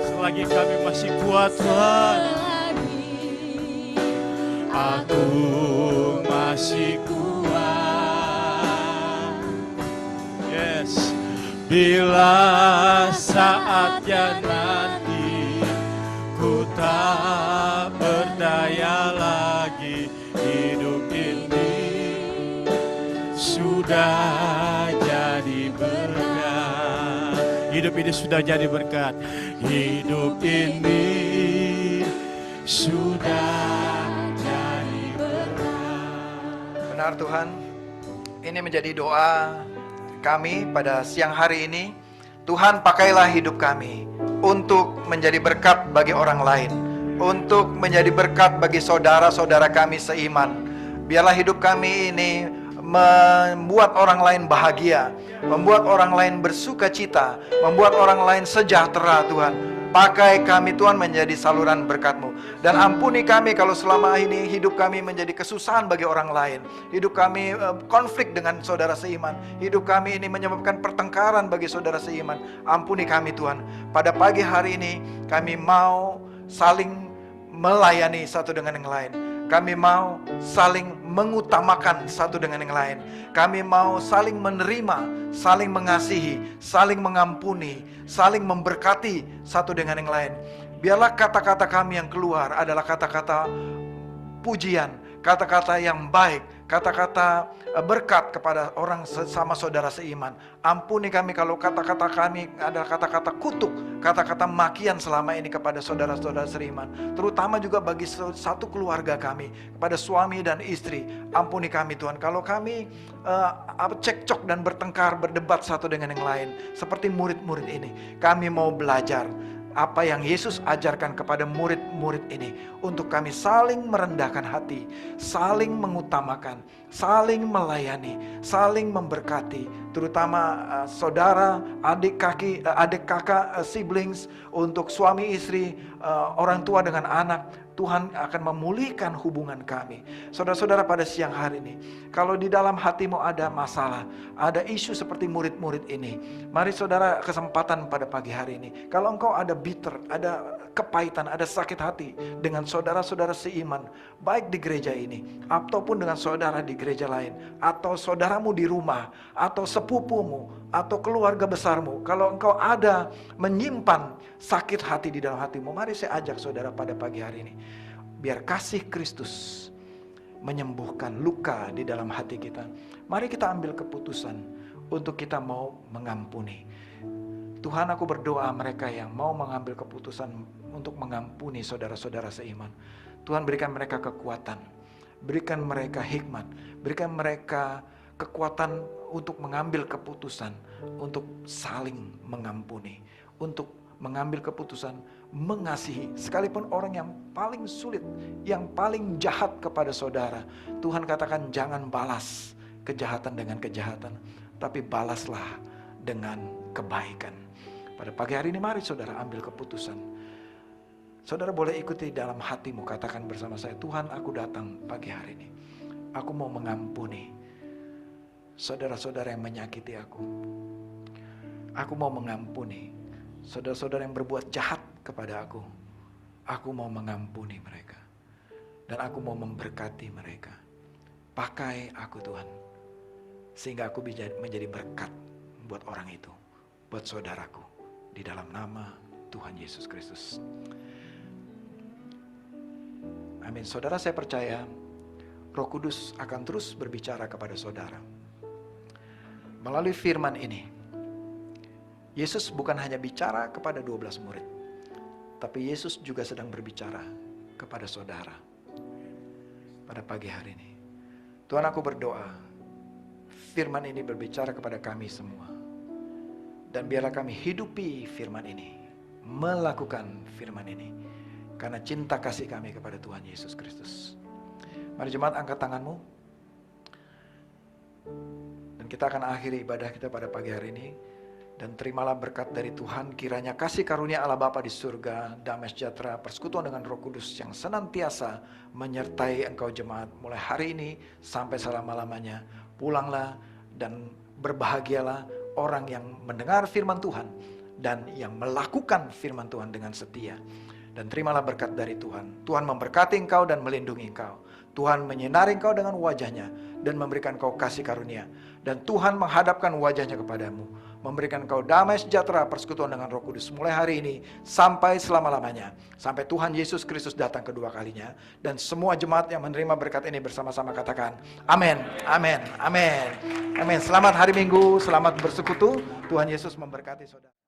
Selagi kami masih kuat Tuhan, aku masih kuat. Yes. Bila saatnya nanti ku tak berdaya sudah jadi berkat. Hidup ini sudah jadi berkat. Hidup ini sudah jadi berkat. Benar Tuhan, ini menjadi doa kami pada siang hari ini. Tuhan, pakailah hidup kami untuk menjadi berkat bagi orang lain, untuk menjadi berkat bagi saudara-saudara kami seiman. Biarlah hidup kami ini membuat orang lain bahagia, membuat orang lain bersuka cita, membuat orang lain sejahtera. Tuhan, pakai kami Tuhan menjadi saluran berkat-Mu. Dan ampuni kami kalau selama ini hidup kami menjadi kesusahan bagi orang lain. Hidup kami konflik dengan saudara seiman. Hidup kami ini menyebabkan pertengkaran bagi saudara seiman. Ampuni kami Tuhan. Pada pagi hari ini kami mau saling melayani satu dengan yang lain. Kami mau saling mengutamakan satu dengan yang lain. Kami mau saling menerima, saling mengasihi, saling mengampuni, saling memberkati satu dengan yang lain. Biarlah kata-kata kami yang keluar adalah kata-kata pujian, kata-kata yang baik, kata-kata berkat kepada orang sesama saudara seiman. Ampuni kami kalau kata-kata kami adalah kata-kata kutuk, kata-kata makian selama ini kepada saudara-saudara seiman, terutama juga bagi satu keluarga kami, kepada suami dan istri. Ampuni kami Tuhan kalau kami cekcok dan bertengkar, berdebat satu dengan yang lain. Seperti murid-murid ini, kami mau belajar apa yang Yesus ajarkan kepada murid-murid ini, untuk kami saling merendahkan hati, saling mengutamakan, saling melayani, saling memberkati, terutama saudara, adik kakak, siblings, untuk suami istri, orang tua dengan anak. Tuhan akan memulihkan hubungan kami. Saudara-saudara, pada siang hari ini, kalau di dalam hatimu ada masalah, ada isu seperti murid-murid ini, mari saudara, kesempatan pada pagi hari ini. Kalau engkau ada bitter, ada kepahitan, ada sakit hati dengan saudara-saudara seiman, baik di gereja ini ataupun dengan saudara di gereja lain, atau saudaramu di rumah, atau sepupumu, atau keluarga besarmu, kalau engkau ada menyimpan sakit hati di dalam hatimu, mari saya ajak saudara pada pagi hari ini, biar kasih Kristus menyembuhkan luka di dalam hati kita. Mari kita ambil keputusan untuk kita mau mengampuni. Tuhan, aku berdoa mereka yang mau mengambil keputusan untuk mengampuni saudara-saudara seiman. Tuhan, berikan mereka kekuatan, berikan mereka hikmat, berikan mereka kekuatan untuk mengambil keputusan, untuk saling mengampuni, untuk mengambil keputusan mengasihi, sekalipun orang yang paling sulit, yang paling jahat kepada saudara. Tuhan katakan jangan balas kejahatan dengan kejahatan, tapi balaslah dengan kebaikan. Pada pagi hari ini mari saudara ambil keputusan. Saudara boleh ikuti dalam hatimu, katakan bersama saya, Tuhan, aku datang pagi hari ini, aku mau mengampuni saudara-saudara yang menyakiti aku. Aku mau mengampuni saudara-saudara yang berbuat jahat kepada aku. Aku mau mengampuni mereka. Dan aku mau memberkati mereka. Pakai aku Tuhan, sehingga aku bisa menjadi berkat buat orang itu, buat saudaraku, di dalam nama Tuhan Yesus Kristus. Amin. Saudara, saya percaya Roh Kudus akan terus berbicara kepada saudara melalui firman ini. Yesus bukan hanya bicara kepada 12 murid, tapi Yesus juga sedang berbicara kepada saudara pada pagi hari ini. Tuhan, aku berdoa firman ini berbicara kepada kami semua, dan biarlah kami hidupi firman ini, melakukan firman ini, karena cinta kasih kami kepada Tuhan Yesus Kristus. Mari jemaat, angkat tanganmu, dan kita akan akhiri ibadah kita pada pagi hari ini. Dan terimalah berkat dari Tuhan, kiranya kasih karunia Allah Bapa di surga, damai sejahtera, persekutuan dengan Roh Kudus yang senantiasa menyertai engkau jemaat mulai hari ini sampai selama-lamanya. Pulanglah dan berbahagialah orang yang mendengar firman Tuhan dan yang melakukan firman Tuhan dengan setia. Dan terimalah berkat dari Tuhan. Tuhan memberkati engkau dan melindungi engkau. Tuhan menyinari engkau dengan wajahnya dan memberikan engkau kasih karunia. Dan Tuhan menghadapkan wajahnya kepadamu, memberikan engkau damai sejahtera persekutuan dengan Roh Kudus mulai hari ini sampai selama-lamanya. Sampai Tuhan Yesus Kristus datang kedua kalinya. Dan semua jemaat yang menerima berkat ini bersama-sama katakan, amin, amin, amin, amin. Selamat hari Minggu, selamat bersekutu. Tuhan Yesus memberkati saudara.